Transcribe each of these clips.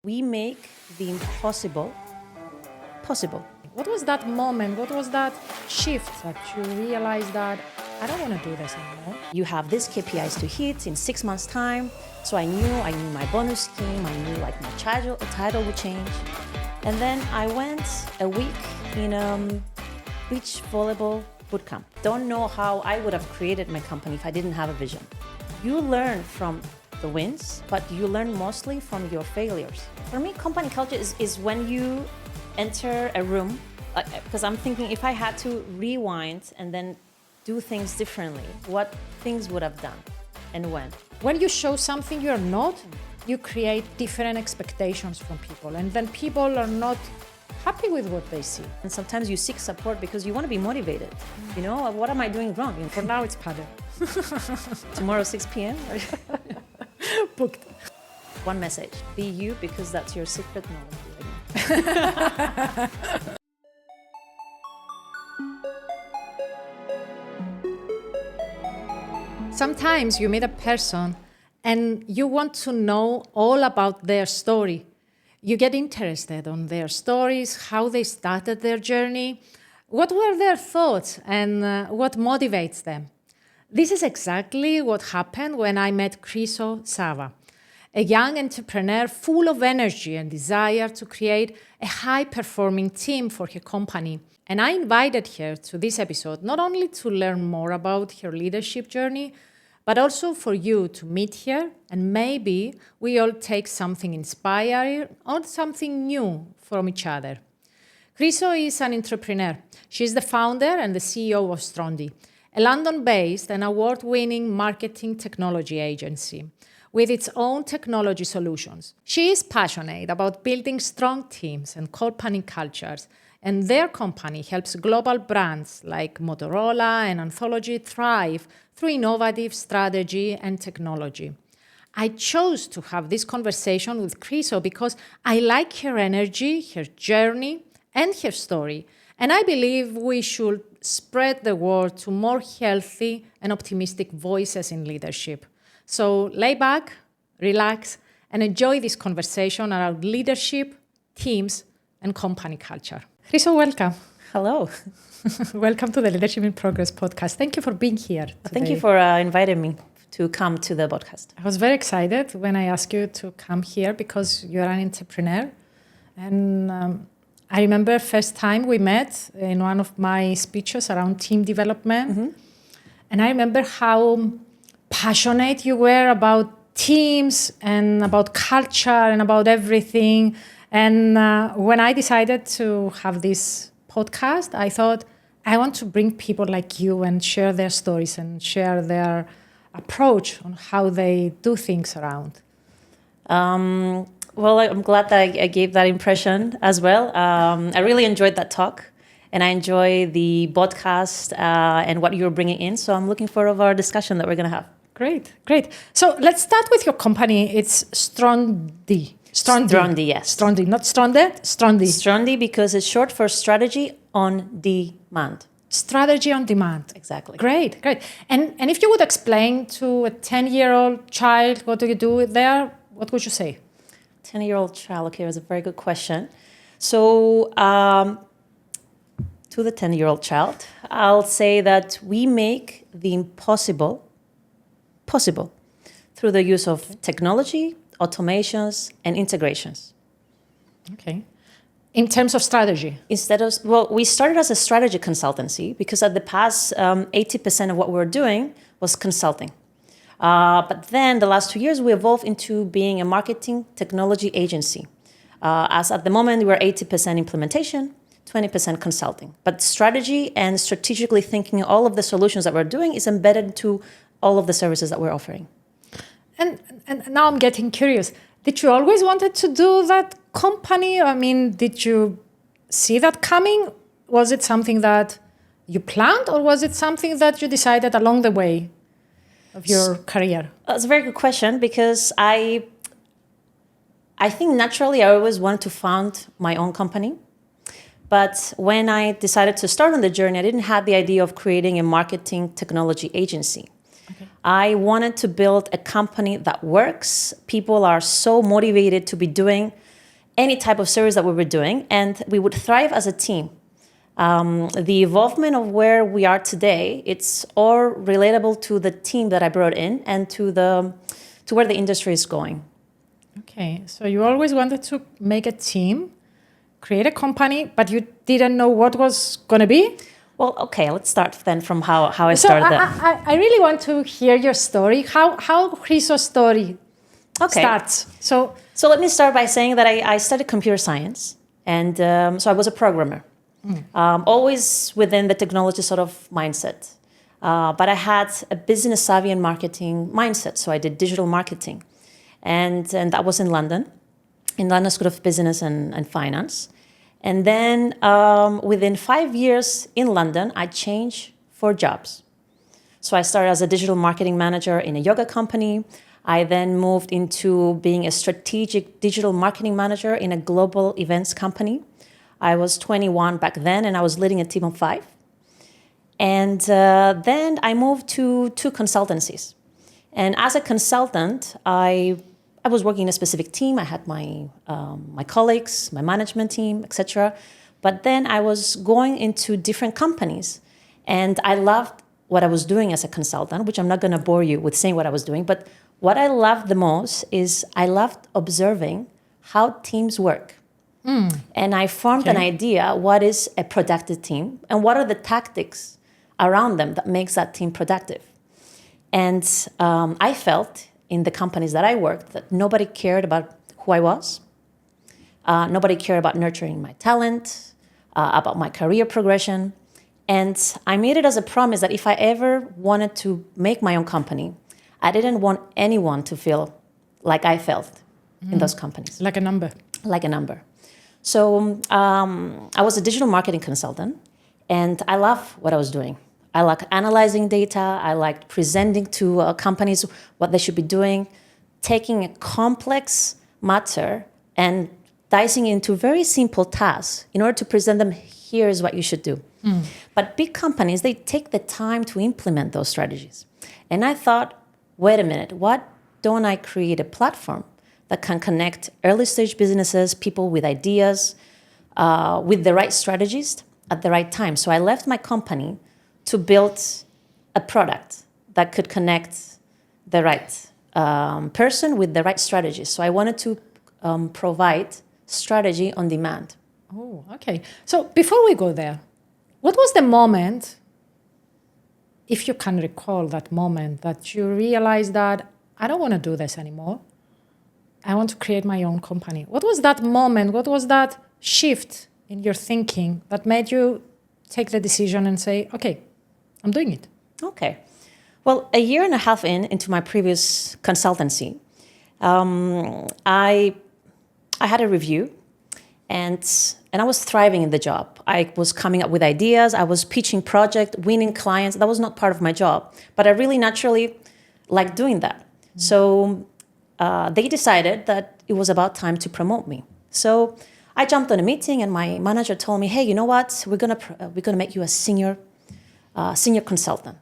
We make the impossible possible. What was that moment? What was that shift that you realized that I don't want to do this anymore? You have these KPIs to hit in 6 months' time. So I knew my bonus scheme, I knew like my title would change. And then I went a week in beach volleyball bootcamp. Don't know how I would have created my company if I didn't have a vision. You learn from the wins, but you learn mostly from your failures. For me, company culture is when you enter a room, because I'm thinking if I had to rewind and then do things differently, what things would have done and when. When you show something you're not, you create different expectations from people, and then people are not happy with what they see. And sometimes you seek support because you want to be motivated. You know, what am I doing wrong? For now, it's paddle. Tomorrow, 6 p.m. Booked. One message: be you, because that's your secret knowledge. Sometimes you meet a person and you want to know all about their story. You get interested on their stories, how they started their journey, what were their thoughts, and what motivates them. This is exactly what happened when I met Chryso Savva, a young entrepreneur full of energy and desire to create a high-performing team for her company. And I invited her to this episode not only to learn more about her leadership journey, but also for you to meet her, and maybe we all take something inspiring or something new from each other. Chriso is an entrepreneur. She's the founder and the CEO of Stronde, a London-based and award-winning marketing technology agency with its own technology solutions. She is passionate about building strong teams and company cultures, and their company helps global brands like Motorola and Anthology thrive through innovative strategy and technology. I chose to have this conversation with Chriso because I like her energy, her journey, and her story, and I believe we should spread the word to more healthy and optimistic voices in leadership. So lay back, relax, and enjoy this conversation around leadership, teams, and company culture. Chriso, welcome. Hello. Welcome to the Leadership in Progress podcast. Thank you for being here today. Thank you for inviting me to come to the podcast. I was very excited when I asked you to come here because you're an entrepreneur. And I remember first time we met in one of my speeches around team development. Mm-hmm. And I remember how passionate you were about teams and about culture and about everything. And when I decided to have this podcast, I thought, I want to bring people like you and share their stories and share their approach on how they do things around. Well, I'm glad that I gave that impression as well. I really enjoyed that talk, and I enjoy the podcast and what you're bringing in. So I'm looking forward to our discussion that we're going to have. Great, great. So let's start with your company. It's Strondi. Stronde, yes. Stronde, not Stronde, Strondi. Stronde because it's short for strategy on demand. Strategy on demand. Exactly. Great, great. And if you would explain to a 10-year-old child what do you do there, what would you say? 10-year-old child, okay, that's a very good question. So to the 10-year-old child, I'll say that we make the impossible possible through the use of technology, automations, and integrations. Okay. In terms of strategy? We started as a strategy consultancy because at the past, 80% of what we were doing was consulting. But then the last 2 years, we evolved into being a marketing technology agency. As at the moment, we're 80% implementation, 20% consulting. But strategy and strategically thinking all of the solutions that we're doing is embedded into all of the services that we're offering. And now I'm getting curious. Did you always wanted to do that company? I mean, did you see that coming? Was it something that you planned, or was it something that you decided along the way of your career? That's a very good question, because I think naturally I always wanted to found my own company. But when I decided to start on the journey, I didn't have the idea of creating a marketing technology agency. Okay. I wanted to build a company that works. People are so motivated to be doing any type of service that we were doing, and we would thrive as a team. The involvement of where we are today, it's all relatable to the team that I brought in and to where the industry is going. Okay, so you always wanted to make a team, create a company, but you didn't know what was going to be? Well, okay, let's start then from how I started that. I really want to hear your story, how Chriso's story starts. So let me start by saying that I studied computer science, and so I was a programmer, always within the technology sort of mindset. But I had a business savvy and marketing mindset, so I did digital marketing. And that was in London School of Business and Finance. And then within 5 years in London, I changed 4 jobs. So I started as a digital marketing manager in a yoga company. I then moved into being a strategic digital marketing manager in a global events company. I was 21 back then, and I was leading a team of 5. And then I moved to 2 consultancies. And as a consultant, I was working in a specific team. I had my colleagues, my management team, etc. But then I was going into different companies, and I loved what I was doing as a consultant, which I'm not going to bore you with saying what I was doing. But what I loved the most is I loved observing how teams work. And I formed an idea, what is a productive team, and what are the tactics around them that makes that team productive. And I felt in the companies that I worked that nobody cared about who I was. Nobody cared about nurturing my talent, about my career progression. And I made it as a promise that if I ever wanted to make my own company, I didn't want anyone to feel like I felt in those companies. Like a number. Like a number. So I was a digital marketing consultant, and I love what I was doing. I like analyzing data. I liked presenting to companies what they should be doing, taking a complex matter and dicing into very simple tasks in order to present them, here's what you should do. But big companies, they take the time to implement those strategies. And I thought, wait a minute, what don't I create a platform that can connect early stage businesses, people with ideas, with the right strategies at the right time. So I left my company to build a product that could connect the right person with the right strategy. So I wanted to provide strategy on demand. Oh, okay. So before we go there, what was the moment, if you can recall that moment, that you realized that I don't want to do this anymore? I want to create my own company. What was that moment? What was that shift in your thinking that made you take the decision and say, okay, I'm doing it? Okay. Well, a year and a half into my previous consultancy, I had a review, and I was thriving in the job. I was coming up with ideas. I was pitching projects, winning clients. That was not part of my job, but I really naturally liked doing that. So they decided that it was about time to promote me. So I jumped on a meeting, and my manager told me, "Hey, you know what? We're gonna make you a senior consultant.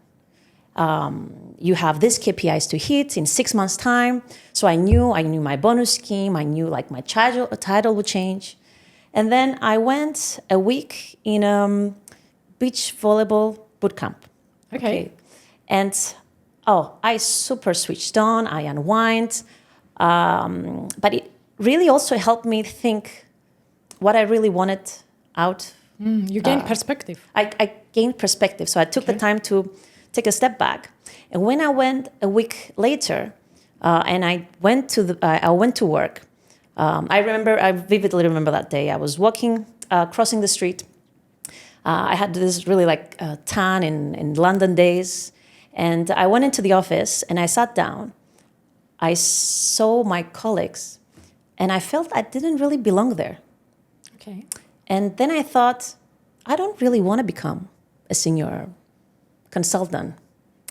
You have these KPIs to hit in 6 months' time." So I knew my bonus scheme. I knew like my title would change, and then I went a week in beach volleyball boot camp. Okay. And I super switched on. I unwind. But it really also helped me think what I really wanted out. You gained perspective. I gained perspective. So I took the time to take a step back. And when I went a week later, and I went to work, I vividly remember that day. I was walking, crossing the street. I had this really tan in London days. And I went into the office and I sat down. I saw my colleagues, and I felt I didn't really belong there. Okay. And then I thought, I don't really want to become a senior consultant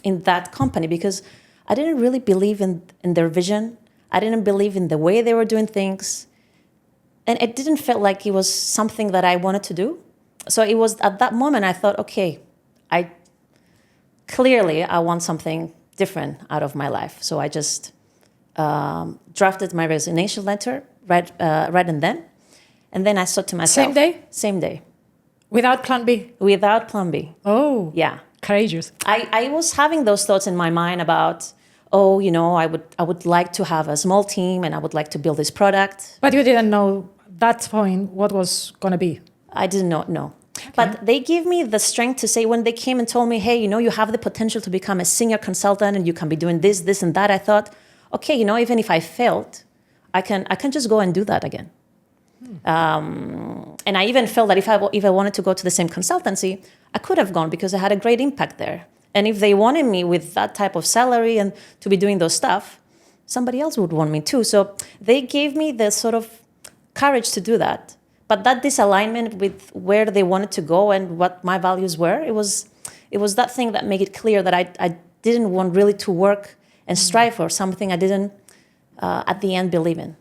in that company because I didn't really believe in their vision. I didn't believe in the way they were doing things. And it didn't feel like it was something that I wanted to do. So it was at that moment I thought, okay, I want something different out of my life. So I just drafted my resignation letter right and then. And then I thought to myself... Same day? Same day. Without plan B? Without plan B. Oh. Yeah. Courageous. I was having those thoughts in my mind about, I would like to have a small team and I would like to build this product. But you didn't know at that point what was going to be? I did not know. Okay. But they gave me the strength to say, when they came and told me, hey, you have the potential to become a senior consultant and you can be doing this, this, and that. I thought, okay, even if I failed, I can just go and do that again. And I even felt that if I wanted to go to the same consultancy, I could have gone because I had a great impact there. And if they wanted me with that type of salary and to be doing those stuff, somebody else would want me too. So they gave me the sort of courage to do that. But that disalignment with where they wanted to go and what my values were, it was that thing that made it clear that I didn't want really to work and strive for something I didn't, at the end, believe in.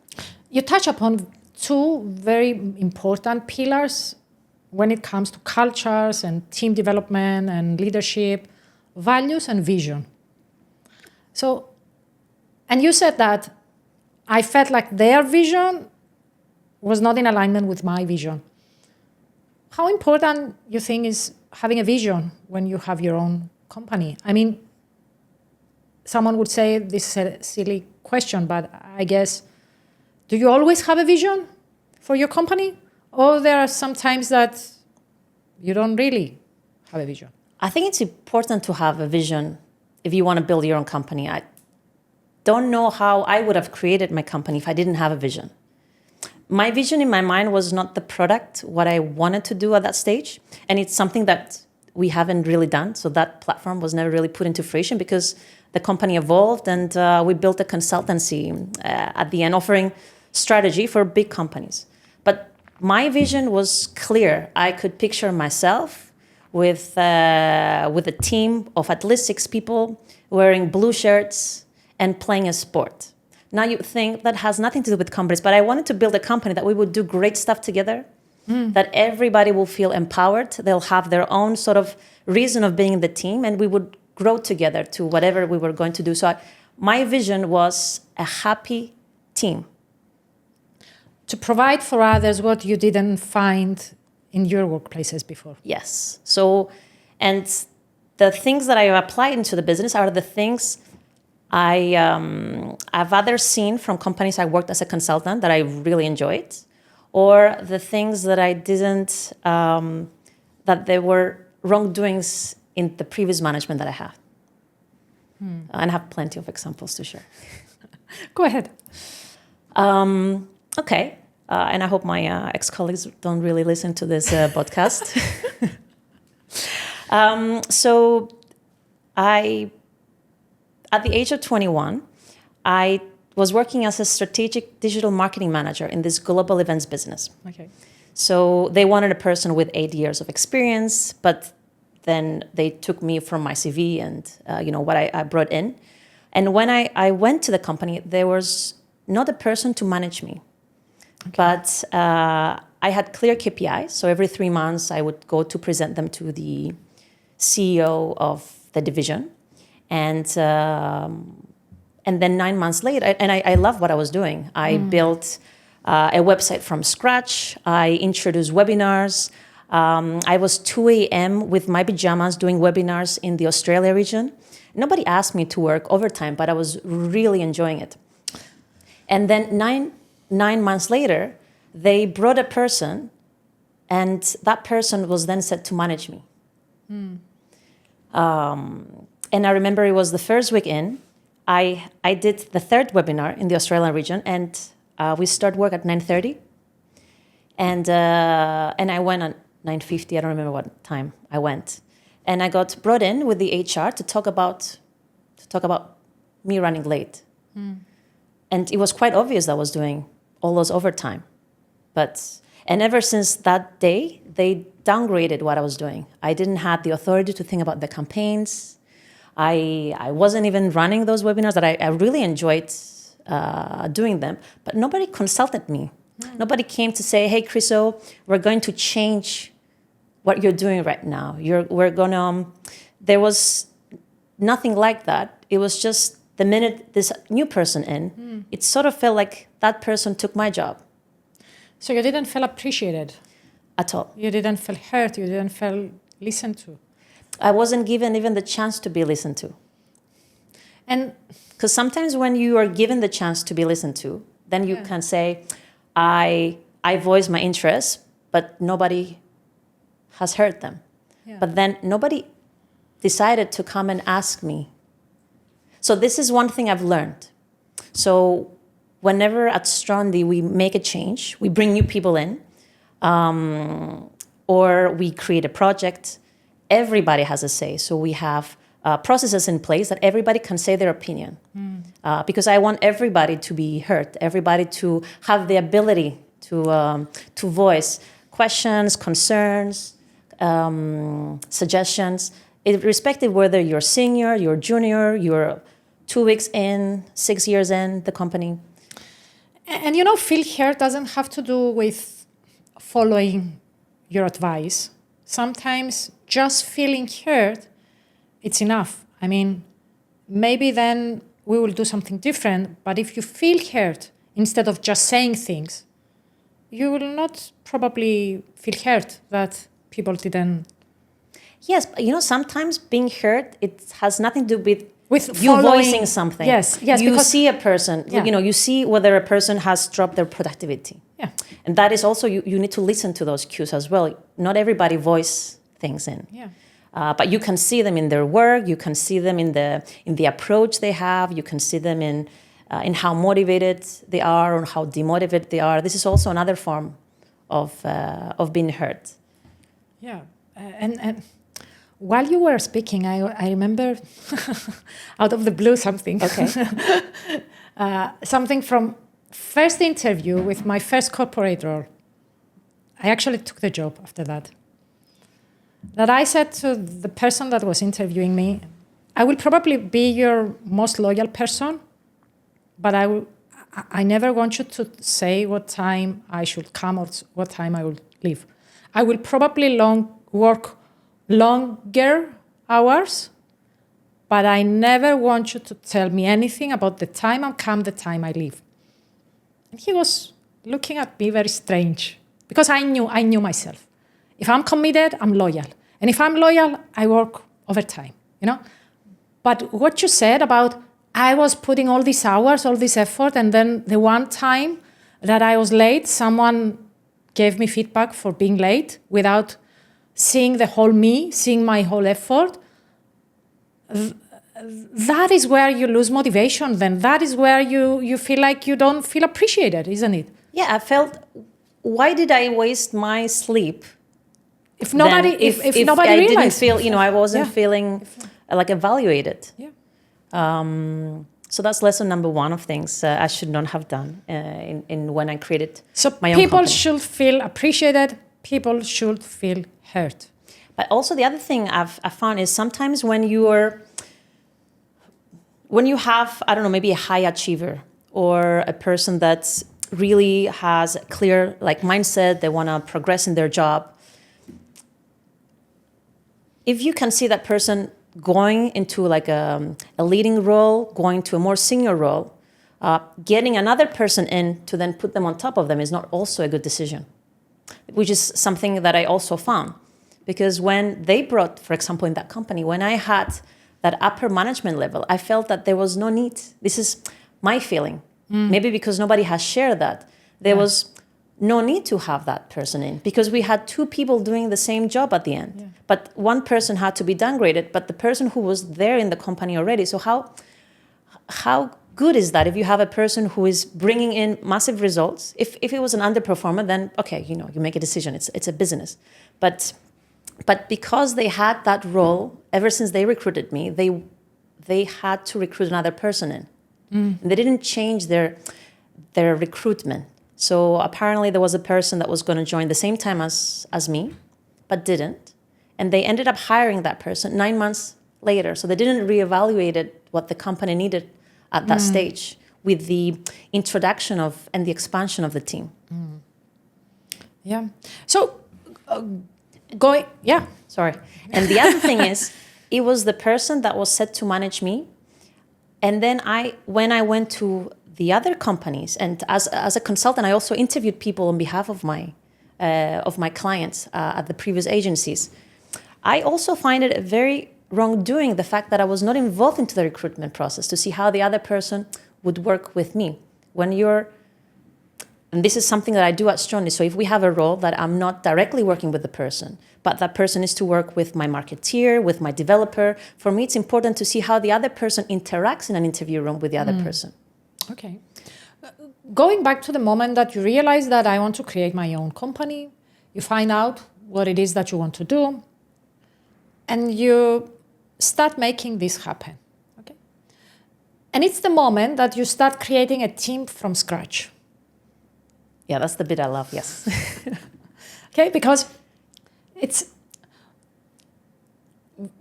You touch upon two very important pillars when it comes to cultures and team development and leadership, values and vision. So, and you said that I felt like their vision was not in alignment with my vision. How important you think is having a vision when you have your own company? I mean, someone would say this is a silly question, but I guess, do you always have a vision for your company? Or there are some times that you don't really have a vision? I think it's important to have a vision if you want to build your own company. I don't know how I would have created my company if I didn't have a vision. My vision in my mind was not the product, what I wanted to do at that stage. And it's something that we haven't really done. So that platform was never really put into fruition because the company evolved and we built a consultancy at the end offering strategy for big companies. But my vision was clear. I could picture myself with a team of at least 6 people wearing blue shirts and playing a sport. Now you think that has nothing to do with companies, but I wanted to build a company that we would do great stuff together, that everybody will feel empowered. They'll have their own sort of reason of being in the team, and we would grow together to whatever we were going to do. So my vision was a happy team. To provide for others what you didn't find in your workplaces before. Yes. So, and the things that I applied into the business are the things I've either seen from companies I worked as a consultant that I really enjoyed, or the things that I didn't, that there were wrongdoings in the previous management that I had. And I have plenty of examples to share. Go ahead. Okay. And I hope my ex-colleagues don't really listen to this podcast. So at the age of 21, I was working as a strategic digital marketing manager in this global events business. Okay. So they wanted a person with 8 years of experience, but then they took me from my CV and what I brought in. And when I went to the company, there was not a person to manage me. Okay. But I had clear KPIs. So every 3 months, I would go to present them to the CEO of the division. And then 9 months later, and I love what I was doing. I built a website from scratch. I introduced webinars. I was 2 a.m. with my pajamas doing webinars in the Australia region. Nobody asked me to work overtime, but I was really enjoying it. And then nine months later, they brought a person, and that person was then set to manage me. And I remember it was the first week in. I did the 3rd webinar in the Australian region, and we start work at 9:30. And I went at 9:50. I don't remember what time I went. And I got brought in with the HR to talk about me running late. And it was quite obvious that I was doing all those overtime. And ever since that day, they downgraded what I was doing. I didn't have the authority to think about the campaigns. I wasn't even running those webinars that I really enjoyed doing them, but nobody consulted me. Nobody came to say, hey, Chriso, we're going to change what you're doing right now. There was nothing like that. It was just the minute this new person in, it sort of felt like that person took my job. So you didn't feel appreciated at all. You didn't feel heard. You didn't feel listened to. I wasn't given even the chance to be listened to. And because sometimes when you are given the chance to be listened to, then you can say, I voice my interests, but nobody has heard them. Yeah. But then nobody decided to come and ask me. So this is one thing I've learned. So whenever at Strondi we make a change, we bring new people in, or we create a project, everybody has a say. So we have processes in place that everybody can say their opinion. Because I want everybody to be heard, everybody to have the ability to voice questions, concerns, suggestions, irrespective whether you're senior, you're junior, you're 2 weeks in, 6 years in the company. And feel heard doesn't have to do with following your advice. Sometimes just feeling heard, it's enough. I mean, maybe then we will do something different, but if you feel heard instead of just saying things, you will not probably feel heard that people didn't. Yes, but sometimes being heard, it has nothing to do with you following, voicing something. Yes, you because see a person, you see whether a person has dropped their productivity. Yeah. And that is also, you need to listen to those cues as well. Not everybody voice things in. Yeah. But you can see them in their work, you can see them in the approach they have, you can see them in how motivated they are or how demotivated they are. This is also another form of being heard. Yeah, and while you were speaking, I remember out of the blue something. Okay. Something from first interview with my first corporate role. I actually took the job after that. That I said to the person that was interviewing me, I will probably be your most loyal person, but I never want you to say what time I should come or what time I will leave. I will probably work longer hours, but I never want you to tell me anything about the time I come, the time I leave. And he was looking at me very strange because I knew myself. If I'm committed, I'm loyal. And if I'm loyal, I work overtime, But what you said about I was putting all these hours, all this effort, and then the one time that I was late, someone gave me feedback for being late without seeing the whole me, seeing my whole effort. That is where you lose motivation then. That is where you feel like you don't feel appreciated, isn't it? Yeah, I felt, why did I waste my sleep? If nobody I realized. didn't feel, I wasn't feeling like evaluated. Yeah. So that's lesson number one of things I should not have done in when I created my own people company. should feel appreciated. People should feel heard. But also the other thing I've found is sometimes when you have, I don't know, maybe a high achiever or a person that really has a clear mindset, they want to progress in their job. If you can see that person going into a leading role, going to a more senior role, getting another person in to then put them on top of them is not also a good decision, which is something that I also found. Because when they brought, for example, in that company, when I had that upper management level, I felt that there was no need. This is my feeling. Maybe because nobody has shared that. There was no need to have that person in because we had two people doing the same job at the end. Yeah. But one person had to be downgraded, but the person who was there in the company already. So how good is that if you have a person who is bringing in massive results? If it was an underperformer, then okay, you make a decision. It's a business. But because they had that role, ever since they recruited me, they had to recruit another person in. And they didn't change their recruitment. So apparently there was a person that was going to join the same time as me, but didn't. And they ended up hiring that person 9 months later. So they didn't reevaluate what the company needed at that stage with the introduction of and the expansion of the team. Yeah. So Sorry. And the other thing is, it was the person that was set to manage me. And then when I went to the other companies, and as a consultant, I also interviewed people on behalf of my clients at the previous agencies. I also find it a very wrongdoing, the fact that I was not involved into the recruitment process to see how the other person would work with me. And this is something that I do at Strondi. So if we have a role that I'm not directly working with the person, but that person is to work with my marketeer, with my developer, for me it's important to see how the other person interacts in an interview room with the other person. Okay. Going back to the moment that you realize that I want to create my own company, you find out what it is that you want to do, and you start making this happen. Okay. And it's the moment that you start creating a team from scratch. Yeah, that's the bit I love, yes. Okay, because it's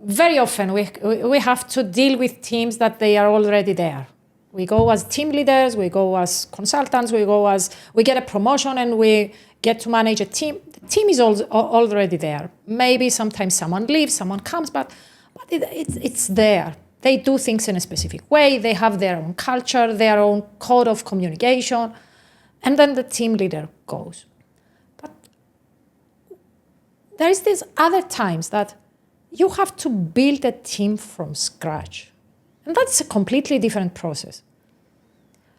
very often we have to deal with teams that they are already there. We go as team leaders, we go as consultants, we get a promotion and we get to manage a team. The team is already there. Maybe sometimes someone leaves, someone comes, but it's there. They do things in a specific way. They have their own culture, their own code of communication. And then the team leader goes. But there is these other times that you have to build a team from scratch. And that's a completely different process.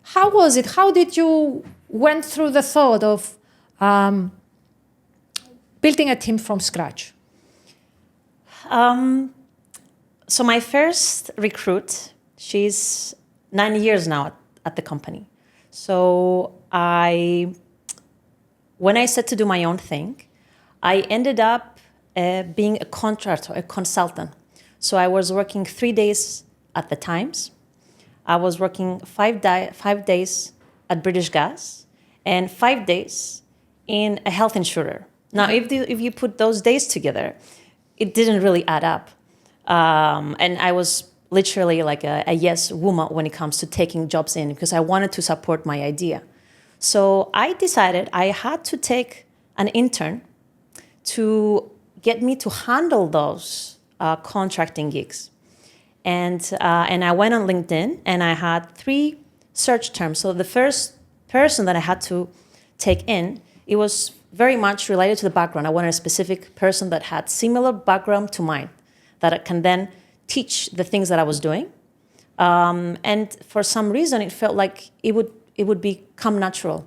How was it? How did you went through the thought of building a team from scratch? So my first recruit, she's 9 years now at the company. So when I said to do my own thing, I ended up being a contractor, a consultant. So I was working 3 days at the Times. I was working 5 days at British Gas and 5 days in a health insurer. Now, if you put those days together, it didn't really add up. And I was literally like a yes woman when it comes to taking jobs in because I wanted to support my idea. So I decided I had to take an intern to get me to handle those contracting gigs. And I went on LinkedIn and I had 3 search terms. So the first person that I had to take in, it was very much related to the background. I wanted a specific person that had similar background to mine, that can then teach the things that I was doing. And for some reason, it felt like it would become natural.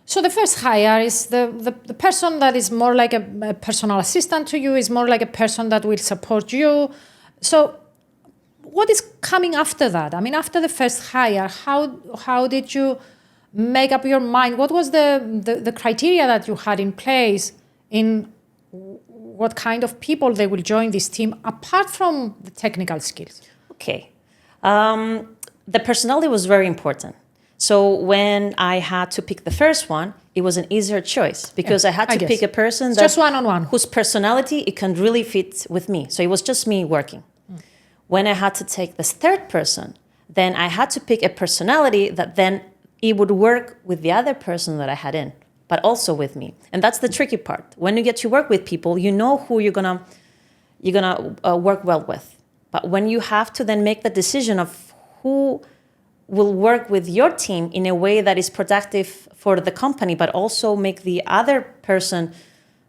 So the first hire is the person that is more like a personal assistant to you, is more like a person that will support you. So what is coming after that? I mean, after the first hire, how did you make up your mind? What was the criteria that you had in place in what kind of people they will join this team, apart from the technical skills? Okay. The personality was very important. So when I had to pick the first one, it was an easier choice because I had to pick a person that just one-on-one, whose personality it can really fit with me. So it was just me working. When I had to take this third person, then I had to pick a personality that then it would work with the other person that I had in, but also with me. And that's the tricky part. When you get to work with people, you know who you're gonna work well with. But when you have to then make the decision of who will work with your team in a way that is productive for the company, but also make the other person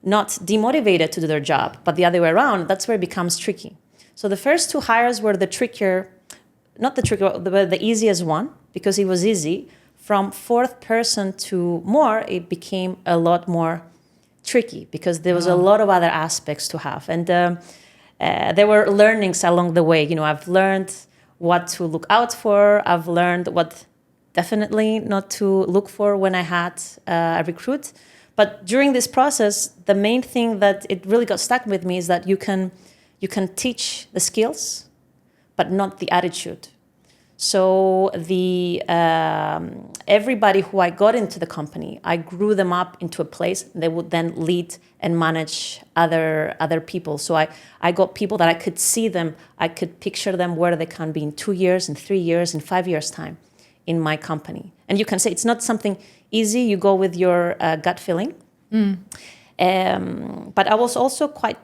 not demotivated to do their job, but the other way around, that's where it becomes tricky. So the first 2 hires were the easiest one, because it was easy. From 4th person to more, it became a lot more tricky because there was a lot of other aspects to have. And there were learnings along the way. You know, I've learned what to look out for. I've learned what definitely not to look for when I had a recruit. But during this process, the main thing that it really got stuck with me is that you can teach the skills, but not the attitude. So everybody who I got into the company, I grew them up into a place. They would then lead and manage other people. So I got people that I could see them, I could picture them where they can be in 2 years, in 3 years, in 5 years' time in my company. And you can say it's not something easy. You go with your gut feeling. But I was also quite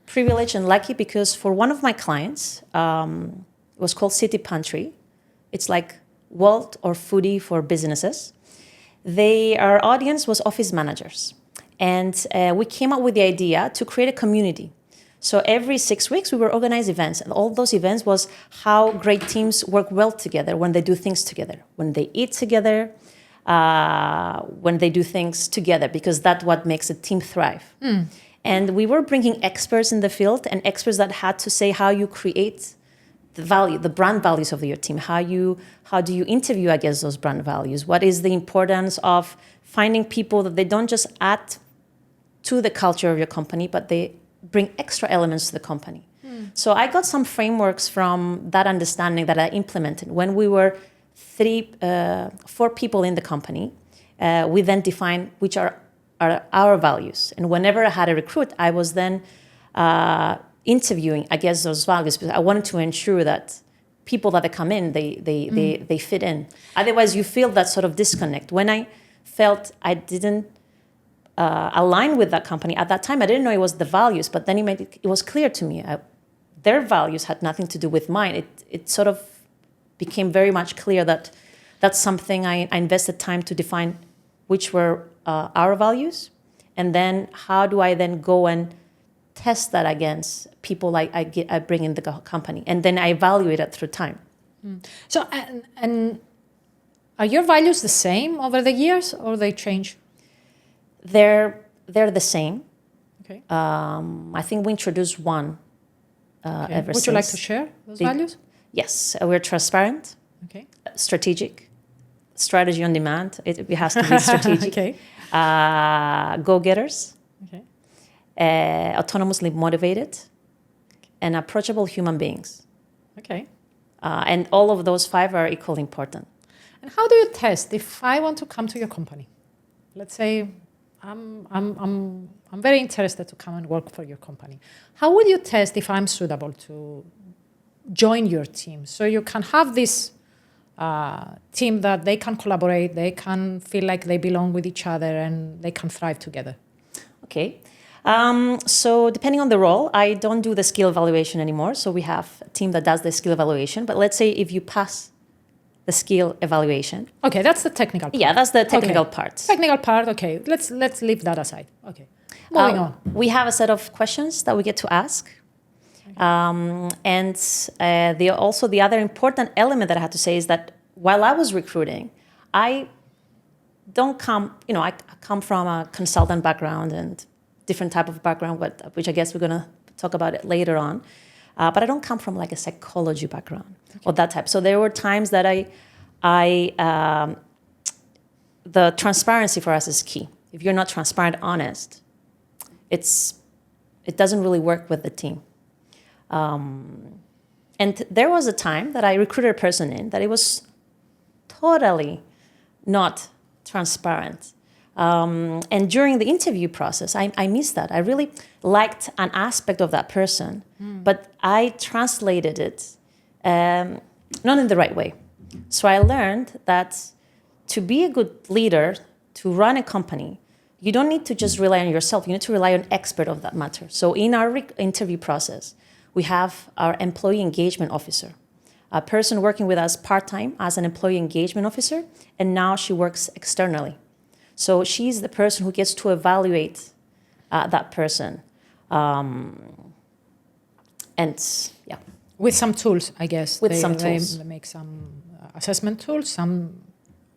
privileged and lucky because for one of my clients, it was called City Pantry. It's like Walt or Foodie for businesses. Our audience was office managers. And we came up with the idea to create a community. So every 6 weeks, we were organizing events. And all those events was how great teams work well together when they do things together, when they eat together, when they do things together, because that's what makes a team thrive. And we were bringing experts in the field and experts that had to say how you create the value, the brand values of your team. How do you interview against those brand values? What is the importance of finding people that they don't just add to the culture of your company, but they bring extra elements to the company. So I got some frameworks from that understanding that I implemented. When we were 4 people in the company, we then defined which are our values. And whenever I had a recruit, I was then interviewing against those values, because I wanted to ensure that people that come in, they fit in. Otherwise, you feel that sort of disconnect. When I felt I didn't align with that company at that time, I didn't know it was the values, but then it was clear to me. Their values had nothing to do with mine. It sort of became very much clear that that's something I invested time to define, which were our values, and then how do I then go and test that against people I bring in the company, and then I evaluate it through time. So, and are your values the same over the years, or they change? They're the same. Okay. I think we introduced one ever since. Would you like to share those values? Yes, we're transparent, strategic, strategy on demand. It has to be strategic. Go-getters, autonomously motivated, and approachable human beings. Okay. And all of those 5 are equally important. And how do you test if I want to come to your company? Let's say I'm very interested to come and work for your company. How would you test if I'm suitable to join your team? So you can have this team that they can collaborate, they can feel like they belong with each other, and they can thrive together. Okay. So depending on the role, I don't do the skill evaluation anymore. So we have a team that does the skill evaluation. But let's say if you pass the skill evaluation. Okay, that's the technical part. Yeah, that's the technical part. Technical part, okay. Let's leave that aside. Okay. Moving on. We have a set of questions that we get to ask. And the other important element that I had to say is that while I was recruiting, I come from a consultant background and different type of background, which I guess we're going to talk about it later on. But I don't come from like a psychology background or that type. So there were times that the transparency for us is key. If you're not transparent, honest, it doesn't really work with the team. And there was a time that I recruited a person in that it was totally not transparent. And during the interview process, I missed that. I really liked an aspect of that person, but I translated it not in the right way. So I learned that to be a good leader, to run a company, you don't need to just rely on yourself. You need to rely on an expert of that matter. So in our interview process, we have our employee engagement officer, a person working with us part-time as an employee engagement officer, and now she works externally. So she's the person who gets to evaluate that person. With some tools, I guess. With some tools. They make some assessment tools, some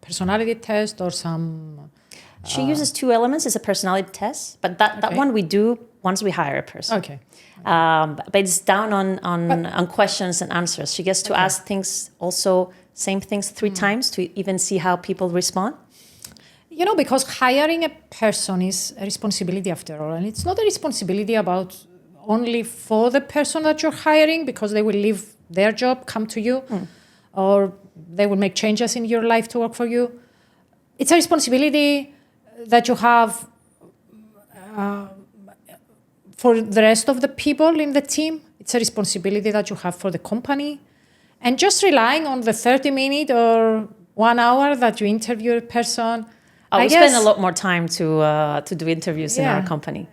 personality test or some... She uses 2 elements. It's a personality test, but that one we do once we hire a person. Okay. But it's down on questions and answers. She gets to ask things also, same things 3 times to even see how people respond. You know, because hiring a person is a responsibility after all. And it's not a responsibility about only for the person that you're hiring, because they will leave their job, come to you, or they will make changes in your life to work for you. It's a responsibility that you have for the rest of the people in the team. It's a responsibility that you have for the company. And just relying on the 30-minute or 1 hour that you interview a person... I spend a lot more time to do interviews in our company.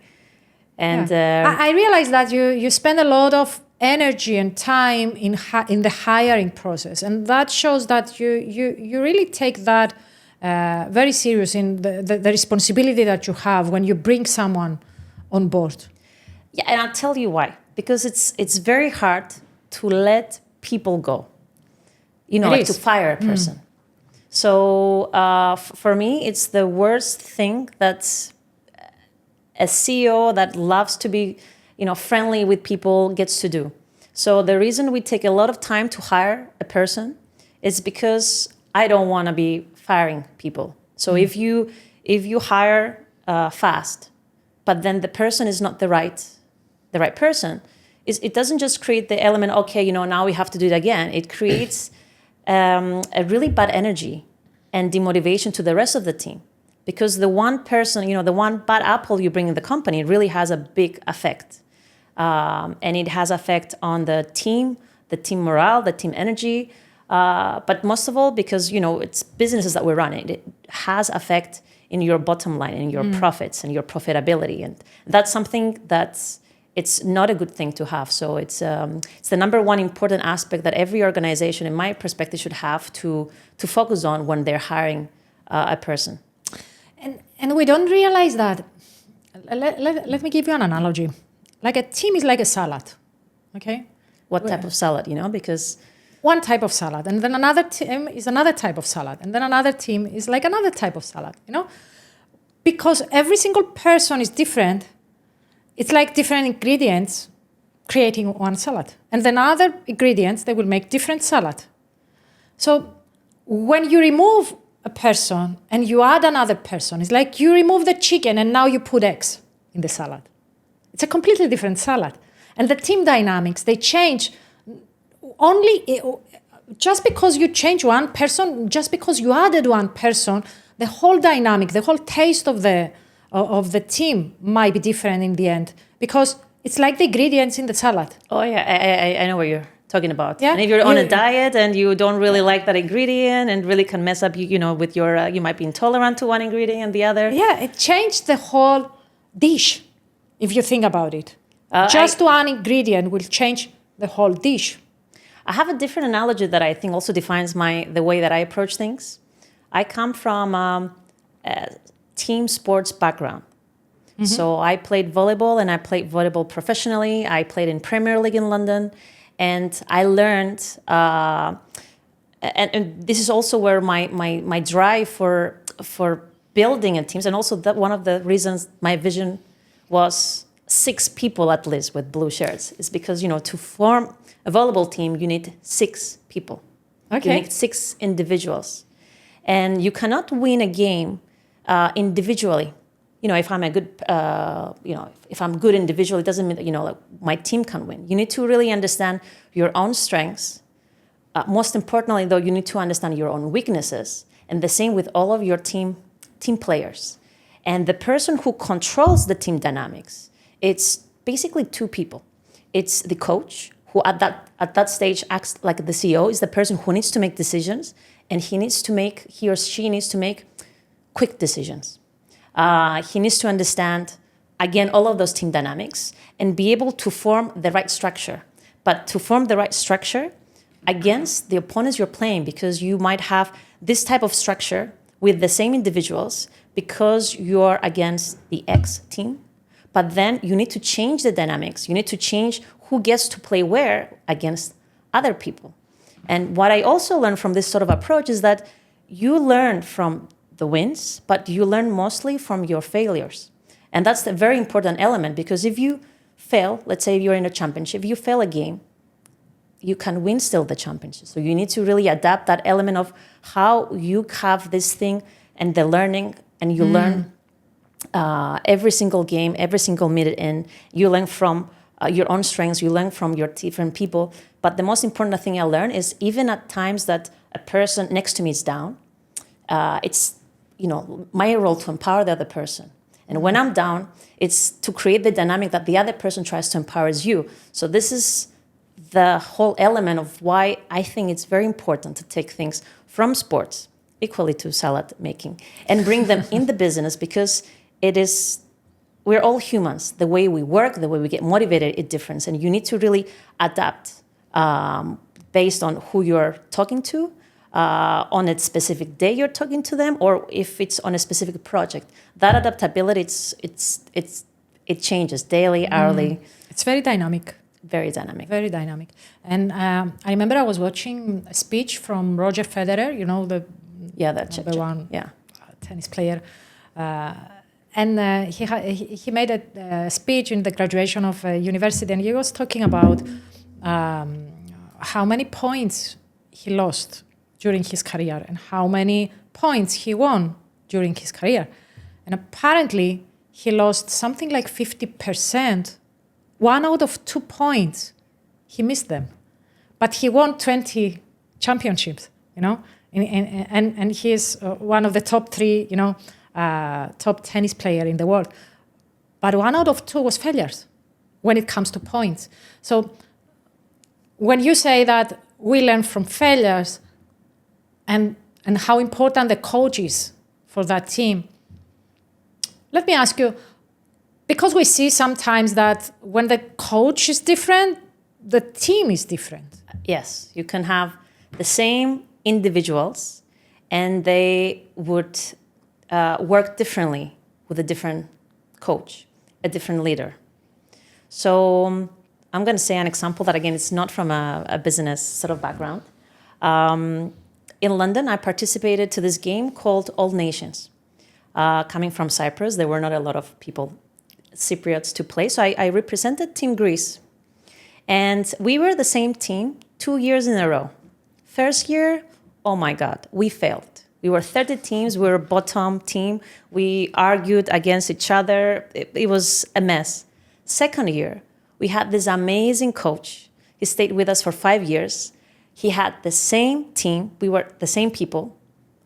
And I realize that you spend a lot of energy and time in the hiring process, and that shows that you really take that very serious in the responsibility that you have when you bring someone on board. Yeah, and I'll tell you why. Because it's very hard to let people go. Like to fire a person. So for me, it's the worst thing that a CEO that loves to be, friendly with people gets to do. So the reason we take a lot of time to hire a person is because I don't want to be firing people. So if you hire fast, but then the person is not the right person, it doesn't just create the element, okay, now we have to do it again. It creates a really bad energy and demotivation to the rest of the team. Because the one person, the one bad apple you bring in the company really has a big effect. And it has effect on the team morale, the team energy. But most of all, because, it's businesses that we're running, it has effect in your bottom line, in your profits and your profitability. And that's something it's not a good thing to have. So it's the number one important aspect that every organization, in my perspective, should have to focus on when they're hiring a person. And we don't realize that. Let me give you an analogy. Like a team is like a salad, okay? What type of salad, because... One type of salad, and then another team is another type of salad, and then another team is like another type of salad, Because every single person is different, it's like different ingredients creating one salad. And then other ingredients, they will make different salad. So when you remove a person and you add another person, it's like you remove the chicken and now you put eggs in the salad. It's a completely different salad. And the team dynamics, they change only just because you change one person, just because you added one person, the whole dynamic, the whole taste of the team might be different in the end, because it's like the ingredients in the salad. Oh yeah, I know what you're talking about. Yeah? And if you're on a diet and you don't really like that ingredient and really can mess up, with your, you might be intolerant to one ingredient and the other. Yeah, it changed the whole dish, if you think about it. Just one ingredient will change the whole dish. I have a different analogy that I think also defines the way that I approach things. I come from a team sports background. Mm-hmm. So I played volleyball, and I played volleyball professionally. I played in Premier League in London, and I learned, and this is also where my drive for building a teams, and also that one of the reasons my vision was 6 people at least with blue shirts, is because, to form a volleyball team, you need 6 people. Okay. You need 6 individuals. And you cannot win a game individually. If I'm a good, if I'm good individually, it doesn't mean that, like my team can win. You need to really understand your own strengths. Most importantly, though, you need to understand your own weaknesses. And the same with all of your team players. And the person who controls the team dynamics, it's basically 2 people. It's the coach, who at that stage acts like the CEO, is the person who needs to make decisions, and he or she needs to make quick decisions. He needs to understand, again, all of those team dynamics and be able to form the right structure. But to form the right structure against the opponents you're playing, because you might have this type of structure with the same individuals because you're against the X team. But then you need to change the dynamics. You need to change who gets to play where against other people. And what I also learned from this sort of approach is that you learn from the wins, but you learn mostly from your failures. And that's a very important element, because if you fail, let's say you're in a championship, you fail a game, you can win still the championship. So you need to really adapt that element of how you have this thing and the learning, and you learn every single game, every single minute in. You learn from your own strengths, you learn from your different people. But the most important thing I learned is, even at times that a person next to me is down, it's my role to empower the other person. And when I'm down, it's to create the dynamic that the other person tries to empower you. So this is the whole element of why I think it's very important to take things from sports, equally to salad making, and bring them in the business, because it is we're all humans. The way we work, the way we get motivated is different. And you need to really adapt based on who you're talking to, on a specific day you're talking to them, or if it's on a specific project. That adaptability, it changes daily, hourly. It's very dynamic. Very dynamic. Very dynamic. And I remember I was watching a speech from Roger Federer, you know, the number one tennis player. And he made a speech in the graduation of a university, and he was talking about how many points he lost during his career and how many points he won during his career. And apparently, he lost something like 50%. 1 out of 2 points, he missed them. But he won 20 championships, you know, and he is one of the top 3, you know, top tennis player in the world. But 1 out of 2 was failures when it comes to points. So when you say that we learn from failures and how important the coach is for that team, let me ask you, because we see sometimes that when the coach is different, the team is different. Yes, you can have the same individuals and they would work differently with a different coach, a different leader. So I'm going to say an example that, again, it's not from a business sort of background. In London, I participated to this game called All Nations. Coming from Cyprus, there were not a lot of people, Cypriots, to play. So I represented Team Greece. And we were the same team 2 years in a row. First year, oh my God, we failed. We were 30 teams. We were a bottom team. We argued against each other. It was a mess. Second year, we had this amazing coach. He stayed with us for 5 years. He had the same team. We were the same people.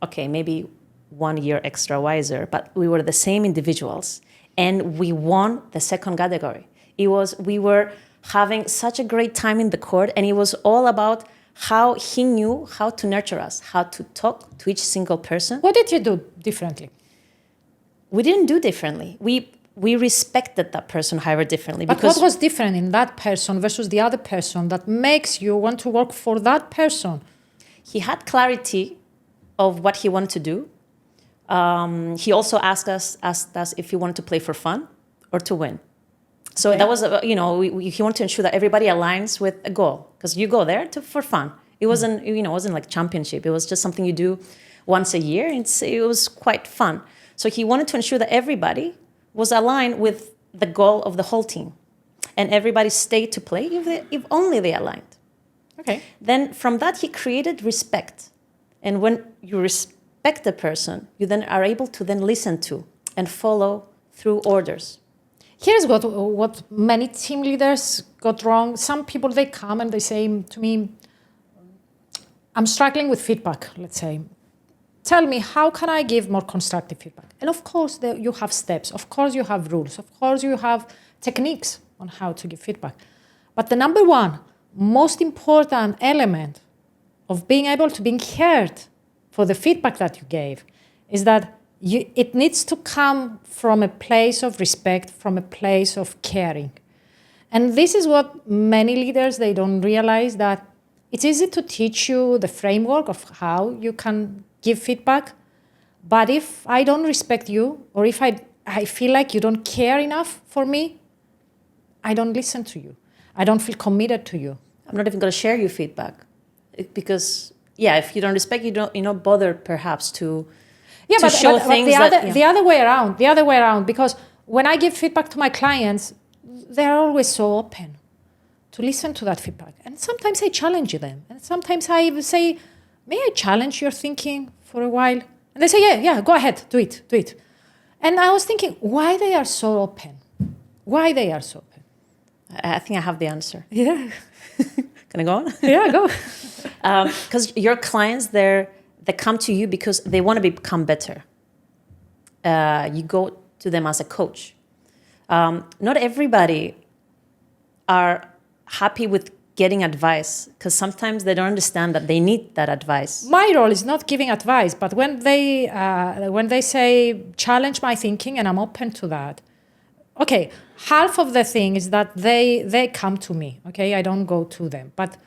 Okay, maybe 1 year extra wiser, but we were the same individuals. And we won the second category. We were having such a great time in the court, and it was all about how he knew how to nurture us, how to talk to each single person. What did you do differently? We didn't do differently. We respected that person, however, differently. But what was different in that person versus the other person that makes you want to work for that person? He had clarity of what he wanted to do. He also asked us if he wanted to play for fun or to win. So that was, he wanted to ensure that everybody aligns with a goal, because you go there for fun. It wasn't, it wasn't like championship. It was just something you do once a year. It was quite fun. So he wanted to ensure that everybody was aligned with the goal of the whole team, and everybody stayed to play if only they aligned. Okay. Then from that, he created respect. And when you respect the person, you then are able to then listen to and follow through orders. Here's what many team leaders got wrong. Some people, they come and they say to me, I'm struggling with feedback, let's say. Tell me, how can I give more constructive feedback? And of course, you have steps. Of course, you have rules. Of course, you have techniques on how to give feedback. But the number one, most important element of being able to be heard for the feedback that you gave is that it needs to come from a place of respect, from a place of caring. And this is what many leaders, they don't realize, that it's easy to teach you the framework of how you can give feedback. But if I don't respect you, or if I feel like you don't care enough for me, I don't listen to you. I don't feel committed to you. I'm not even going to share your feedback. Because, if you don't respect, you're not bothered perhaps to... Yeah, but the other way around, because when I give feedback to my clients, they're always so open to listen to that feedback. And sometimes I challenge them. And sometimes I even say, may I challenge your thinking for a while? And they say, yeah, go ahead, do it. And I was thinking, why they are so open? Why they are so open? I think I have the answer. Yeah. Can I go on? Yeah, go. Because your clients, they come to you because they want to become better. You go to them as a coach. Not everybody are happy with getting advice, because sometimes they don't understand that they need that advice. My role is not giving advice, but when they say challenge my thinking, and I'm open to that, okay, half of the thing is that they come to me, okay? I don't go to them, but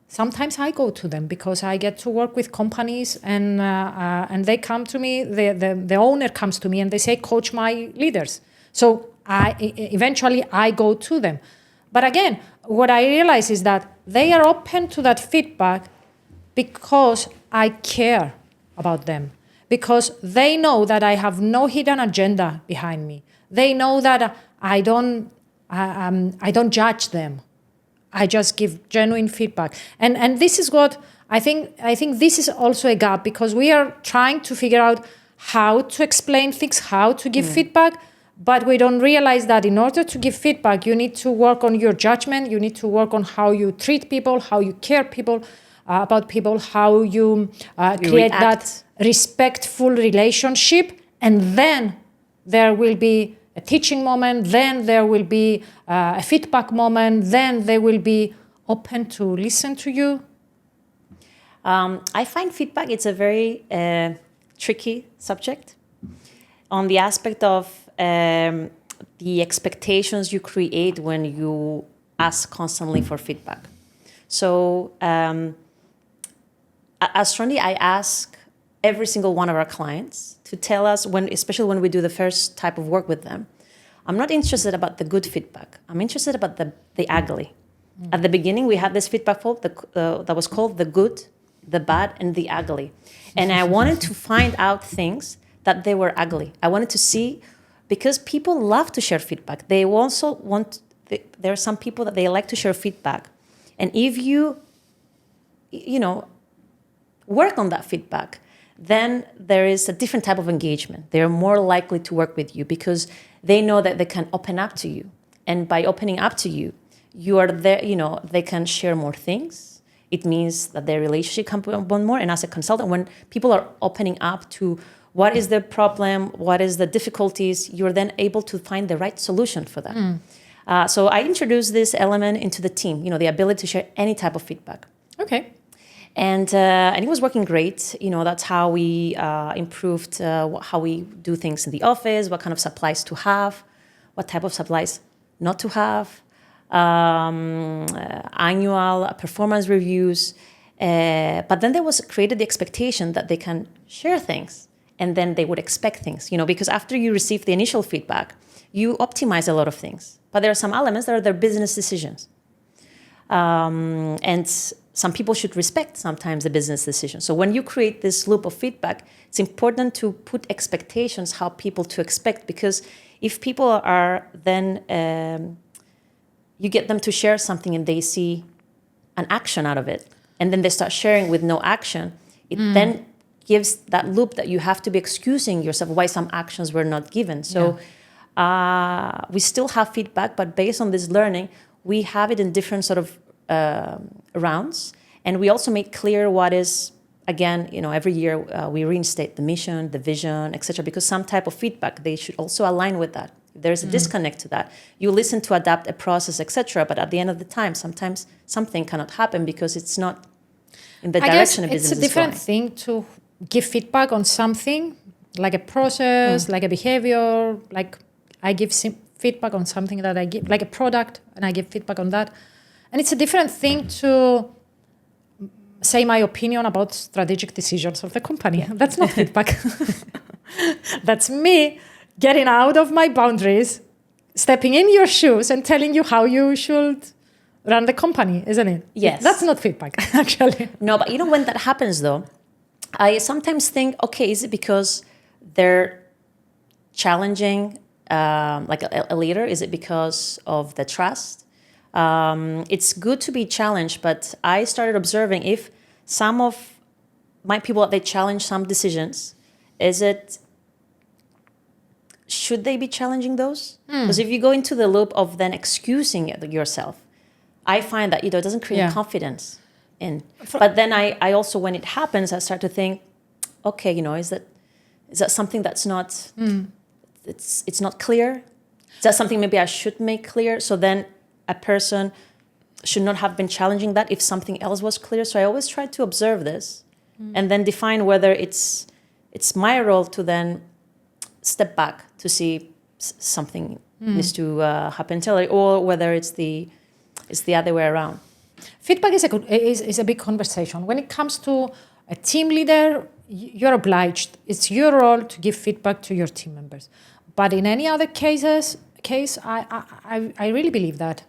sometimes I go to them because I get to work with companies and they come to me, the owner comes to me and they say, coach my leaders. So eventually I go to them. But again, what I realize is that they are open to that feedback because I care about them, because they know that I have no hidden agenda behind me. They know that I don't judge them. I just give genuine feedback. And this is what I think this is also a gap, because we are trying to figure out how to explain things, how to give feedback, but we don't realize that in order to give feedback, you need to work on your judgment, you need to work on how you treat people, how you care about people, how you create that respectful relationship, and then there will be a teaching moment, then there will be a feedback moment, then they will be open to listen to you. I find feedback, it's a very tricky subject on the aspect of the expectations you create when you ask constantly for feedback. So at Strondi, I ask every single one of our clients to tell us, especially when we do the first type of work with them, I'm not interested about the good feedback. I'm interested about the ugly. At the beginning, we had this feedback form that was called the good, the bad, and the ugly. And I wanted to find out things that they were ugly. I wanted to see, because people love to share feedback. They also there are some people that they like to share feedback. And if you work on that feedback, then there is a different type of engagement. They're more likely to work with you because they know that they can open up to you. And by opening up to you, you are there, they can share more things. It means that their relationship can bond more. And as a consultant, when people are opening up to what is the problem, what is the difficulties, you're then able to find the right solution for that. So I introduced this element into the team, the ability to share any type of feedback. Okay. And it was working great. That's how we improved how we do things in the office, what kind of supplies to have, what type of supplies not to have, annual performance reviews. But then there was created the expectation that they can share things, and then they would expect things, because after you receive the initial feedback, you optimize a lot of things. But there are some elements that are their business decisions. And some people should respect sometimes the business decision. So when you create this loop of feedback, it's important to put expectations, how people to expect, because if people are then, you get them to share something and they see an action out of it, and then they start sharing with no action, it then gives that loop that you have to be excusing yourself why some actions were not given. So we still have feedback, but based on this learning, we have it in different sort of rounds, and we also make clear what is, again, every year we reinstate the mission, the vision, etc., because some type of feedback, they should also align with that. If there is a disconnect to that, you listen to adapt a process, etc., but at the end of the time, sometimes something cannot happen because it's not in the direction of business is going. It's a different thing to give feedback on something, like a process, like a behavior, like I give feedback on something that I give, like a product, and I give feedback on that. And it's a different thing to say my opinion about strategic decisions of the company. Yeah. That's not feedback. That's me getting out of my boundaries, stepping in your shoes and telling you how you should run the company, isn't it? Yes. That's not feedback, actually. No, but when that happens, though, I sometimes think, okay, is it because they're challenging like a leader? Is it because of the trust? It's good to be challenged, but I started observing if some of my people, they challenge some decisions, should they be challenging those? Because if you go into the loop of then excusing yourself, I find that it doesn't create confidence in. But then I also, when it happens, I start to think, okay, is that something that's not, it's not clear? Is that something maybe I should make clear? So then a person should not have been challenging that if something else was clear. So I always try to observe this and then define whether it's my role to then step back to see something needs to happen internally, or whether it's the other way around. Feedback is a big conversation. When it comes to a team leader, you're obliged. It's your role to give feedback to your team members. But in any other case, I really believe that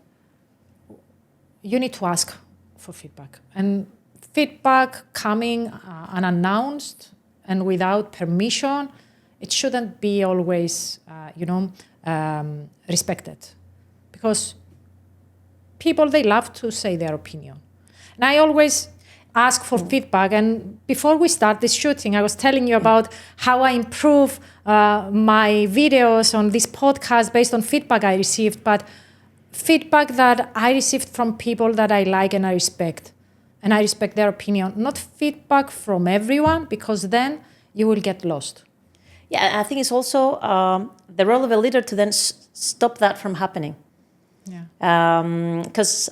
you need to ask for feedback. And feedback coming unannounced and without permission, it shouldn't be always, respected. Because people, they love to say their opinion. And I always ask for feedback. And before we start this shooting, I was telling you about how I improve my videos on this podcast based on feedback I received, but feedback that I received from people that I like and I respect. And I respect their opinion. Not feedback from everyone, because then you will get lost. Yeah, I think it's also the role of a leader to then stop that from happening. Yeah. Because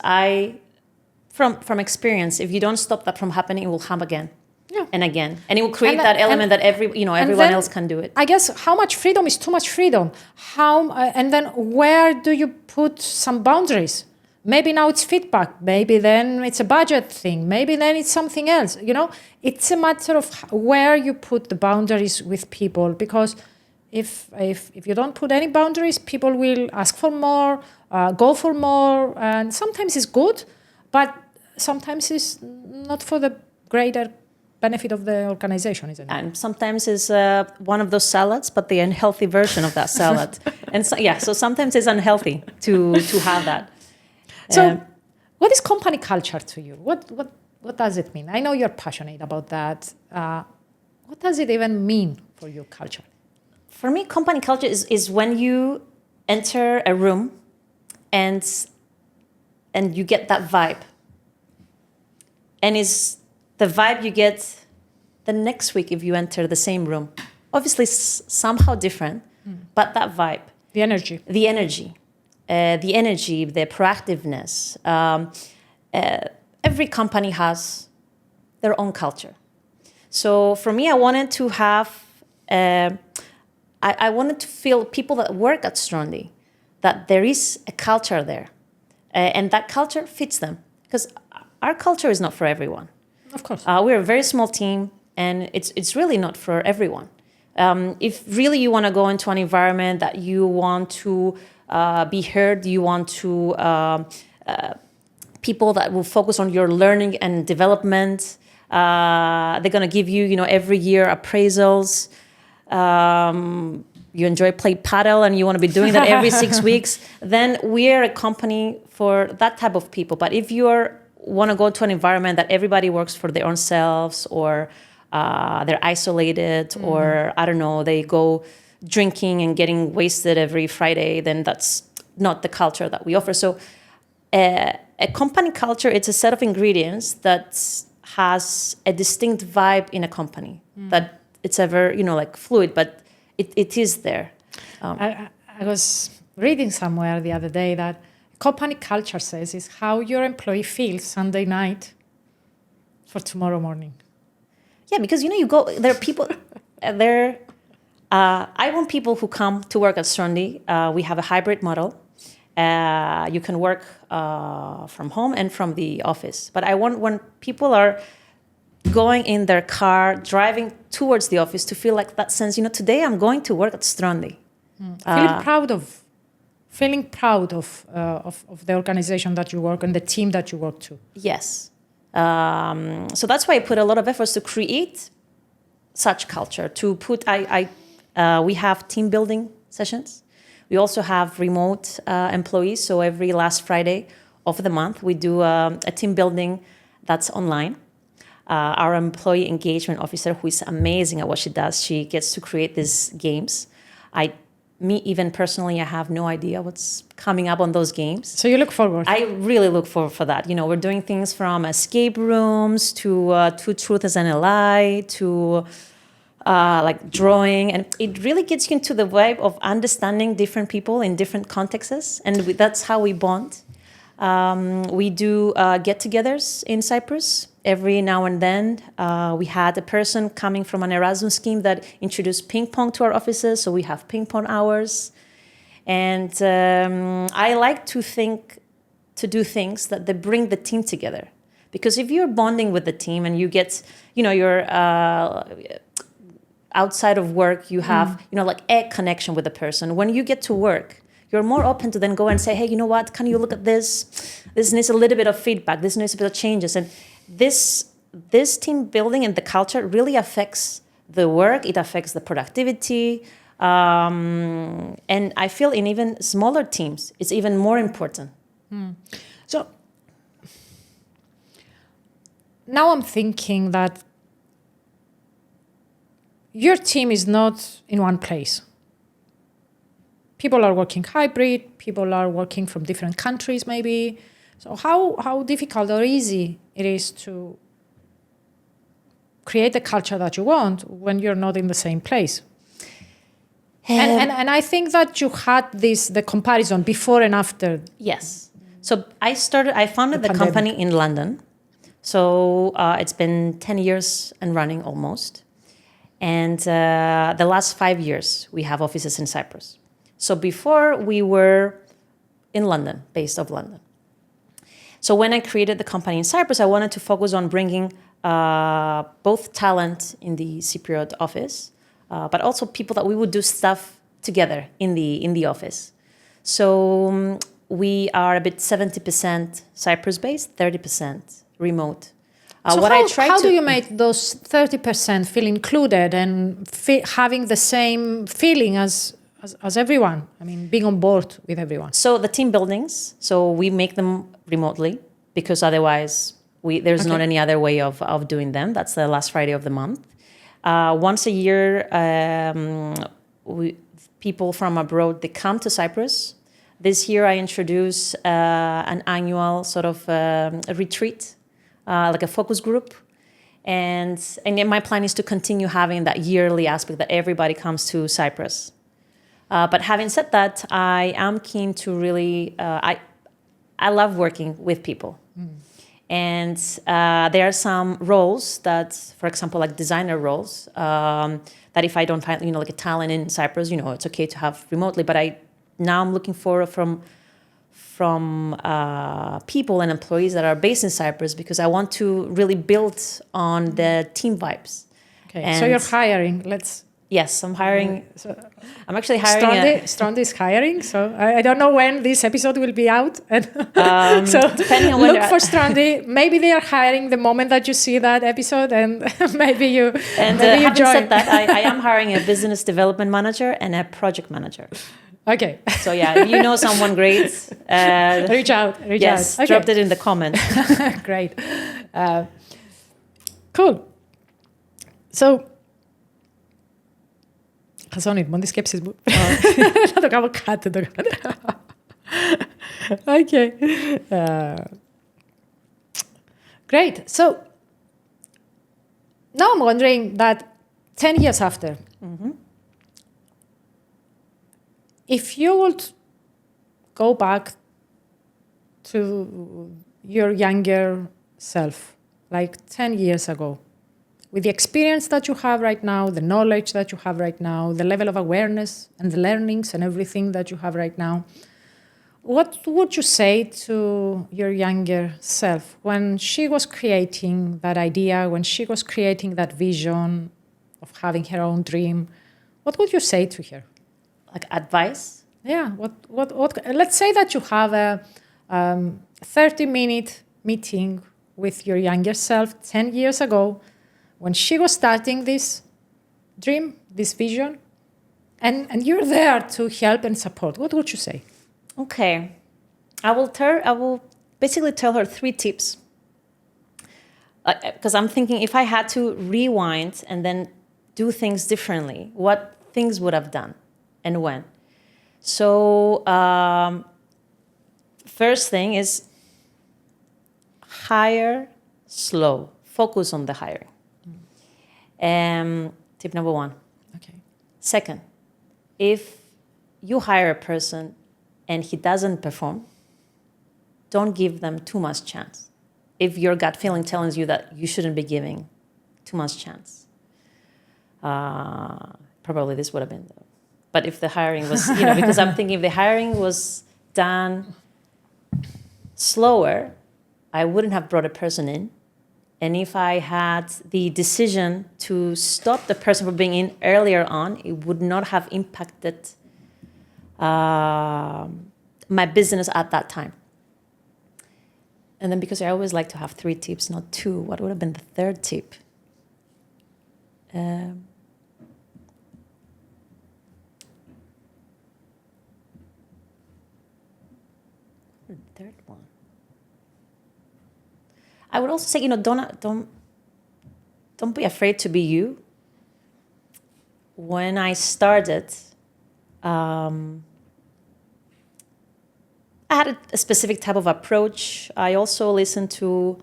from experience, if you don't stop that from happening, it will happen again. Yeah. And again, and it will create that element that everyone else can do it. I guess how much freedom is too much freedom. And then where do you put some boundaries? Maybe now it's feedback. Maybe then it's a budget thing. Maybe then it's something else. It's a matter of where you put the boundaries with people. Because if you don't put any boundaries, people will ask for more, go for more, and sometimes it's good, but sometimes it's not for the greater benefit of the organization, isn't it? And sometimes it's one of those salads, but the unhealthy version of that salad. And so sometimes it's unhealthy to have that. So what is company culture to you? What does it mean? I know you're passionate about that. What does it even mean for your culture? For me, company culture is when you enter a room and you get that vibe. And it's the vibe you get the next week if you enter the same room. Obviously, somehow different, but that vibe. The energy. The energy, the proactiveness. Every company has their own culture. So for me, I wanted to have, I wanted to feel people that work at Strondi, that there is a culture there. And that culture fits them. Because our culture is not for everyone. Of course. We're a very small team, and it's really not for everyone. If really you want to go into an environment that you want to be heard, you want to people that will focus on your learning and development. They're going to give you, every year appraisals. You enjoy playing paddle and you want to be doing that every 6 weeks, then we're a company for that type of people. But if you want to go to an environment that everybody works for their own selves, or they're isolated, or I don't know, they go drinking and getting wasted every Friday, then that's not the culture that we offer. So a company culture, it's a set of ingredients that has a distinct vibe in a company, that it's ever, like fluid, but it is there. I was reading somewhere the other day that company culture says is how your employee feels Sunday night for tomorrow morning. Yeah, because you go, there are people, I want people who come to work at Strondi. We have a hybrid model. You can work from home and from the office. But I want when people are going in their car, driving towards the office, to feel like that sense, today I'm going to work at Strondi. Feeling proud of the organization that you work and the team that you work to. Yes. So that's why I put a lot of efforts to create such culture. We have team building sessions. We also have remote employees. So every last Friday of the month, we do a team building that's online. Our employee engagement officer, who is amazing at what she does, she gets to create these games. Me, even personally, I have no idea what's coming up on those games. So you look forward? I really look forward for that. We're doing things from escape rooms to Two Truths and a Lie to like drawing. And it really gets you into the vibe of understanding different people in different contexts. And that's how we bond. We do get-togethers in Cyprus every now and then. We had a person coming from an Erasmus scheme that introduced ping pong to our offices, so we have ping pong hours. And I like to do things that they bring the team together. Because if you're bonding with the team and you get, you're outside of work, you have, like a connection with the person. When you get to work, you're more open to then go and say, hey, you know what, can you look at this? This needs a little bit of feedback. This needs a bit of changes. And this team building and the culture really affects the work. It affects the productivity. And I feel in even smaller teams, it's even more important. So now I'm thinking that your team is not in one place. People are working hybrid, people are working from different countries maybe. So how difficult or easy it is to create the culture that you want when you're not in the same place? And I think that you had the comparison before and after. Yes. So I founded the company in London. So it's been 10 years and running almost. And the last 5 years, we have offices in Cyprus. So before we were in London, based of London. So when I created the company in Cyprus, I wanted to focus on bringing both talent in the Cypriot office, but also people that we would do stuff together in the office. So we are a bit 70% Cyprus-based, 30% remote. So how do you make those 30% feel included and having the same feeling as everyone? I mean, being on board with everyone. So the team buildings, so we make them remotely because otherwise there's not any other way of doing them. That's the last Friday of the month. Once a year, people from abroad, they come to Cyprus. This year I introduce an annual sort of a retreat, like a focus group. And my plan is to continue having that yearly aspect that everybody comes to Cyprus. But having said that, I am keen to really, I love working with people. And there are some roles that, for example, like designer roles, that if I don't find, like a talent in Cyprus, it's okay to have remotely. But now I'm looking for from people and employees that are based in Cyprus because I want to really build on the team vibes. Okay, and so you're hiring. Yes, I'm hiring. I'm actually hiring. Stronde is hiring, so I don't know when this episode will be out. So depending on when look for Stronde. Maybe they are hiring the moment that you see that episode, and maybe you. And maybe having join. said that, I am hiring a business development manager and a project manager. Okay. So yeah, if you know someone great, reach out. Yes, okay. dropped it in the comments. Great. Cool. So. Χαζόνι, μόνο τις σκέψεις μου. Θα το κάνω κάτι. Okay. Great. So, now I'm wondering that 10 years after, if you would go back to your younger self, like 10 years ago, with the experience that you have right now, the knowledge that you have right now, the level of awareness and the learnings and everything that you have right now, what would you say to your younger self when she was creating that idea, when she was creating that vision of having her own dream? What would you say to her? Like advice? Yeah. What? Let's say that you have a 30-minute meeting with your younger self 10 years ago, when she was starting this dream, this vision, and you're there to help and support. What would you say? Okay. I will basically tell her 3 tips. Because I'm thinking if I had to rewind and then do things differently, what things would I've done and when? So first thing is hire slow. Focus on the hiring. Tip number 1. Okay. Second, if you hire a person and he doesn't perform, don't give them too much chance. If your gut feeling tells you that you shouldn't be giving too much chance. Probably this would have been But if the hiring was, because I'm thinking if the hiring was done slower, I wouldn't have brought a person in. And if I had the decision to stop the person from being in earlier on, it would not have impacted my business at that time. And then because I always like to have 3 tips, not 2, what would have been the third tip? The third one. I would also say, don't be afraid to be you. When I started, I had a specific type of approach. I also listened to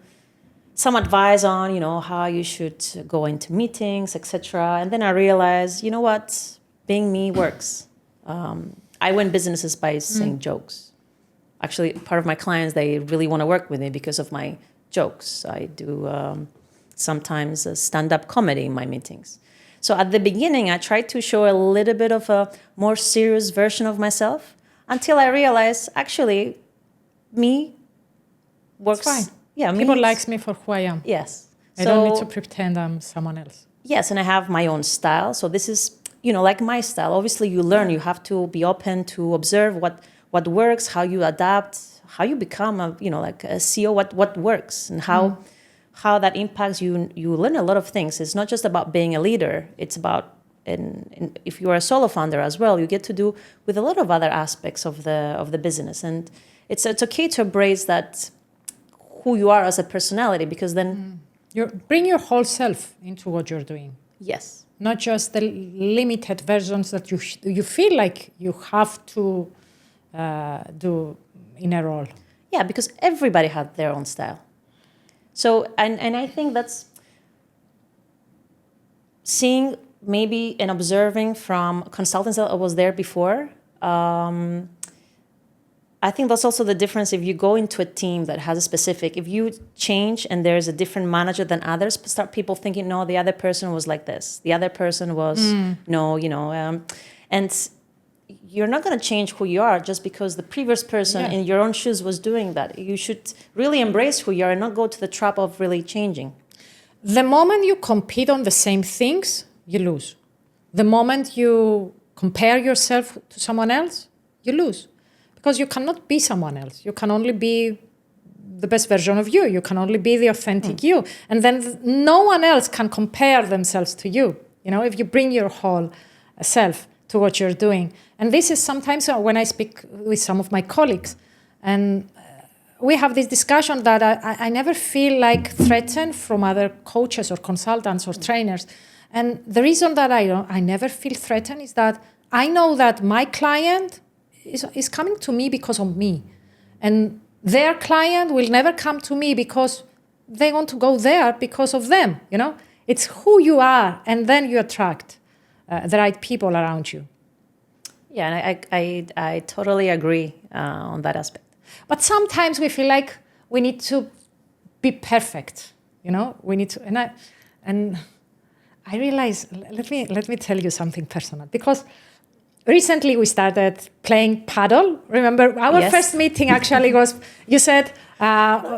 some advice on, how you should go into meetings, etc. And then I realized, you know what, being me works. I win businesses by saying jokes. Actually, part of my clients, they really want to work with me because of my jokes. I do sometimes a stand-up comedy in my meetings. So at the beginning, I tried to show a little bit of a more serious version of myself until I realized, actually, me works. It's fine. Yeah, people likes me for who I am. Yes. I don't need to pretend I'm someone else. Yes, and I have my own style. So this is, like my style. Obviously, you learn. You have to be open to observe what works, how you adapt, how you become a CEO, what works, and how that impacts you. You learn a lot of things. It's not just about being a leader. It's about, and if you are a solo founder as well, you get to do with a lot of other aspects of the business. And it's okay to embrace that, who you are as a personality, because then you bring your whole self into what you're doing. Yes. Not just the limited versions that you feel like you have to do in a role. Yeah, because everybody had their own style. So, and I think that's seeing maybe and observing from consultants that was there before. I think that's also the difference if you go into a team that has a specific, if you change and there's a different manager than others, start people thinking, no, the other person was like this. The other person was, and you're not going to change who you are just because the previous person in your own shoes was doing that. You should really embrace who you are and not go to the trap of really changing. The moment you compete on the same things, you lose. The moment you compare yourself to someone else, you lose. Because you cannot be someone else. You can only be the best version of you. You can only be the authentic you. And then no one else can compare themselves to you. If you bring your whole self to what you're doing. And this is sometimes when I speak with some of my colleagues, and we have this discussion that I never feel like threatened from other coaches or consultants or trainers. And the reason that I never feel threatened is that I know that my client is coming to me because of me. And their client will never come to me because they want to go there because of them, It's who you are, and then you attract the right people around you. Yeah, and I totally agree on that aspect. But sometimes we feel like we need to be perfect, We need to, and I realize, let me tell you something personal, because recently we started playing paddle. Remember, our first meeting actually was, you said,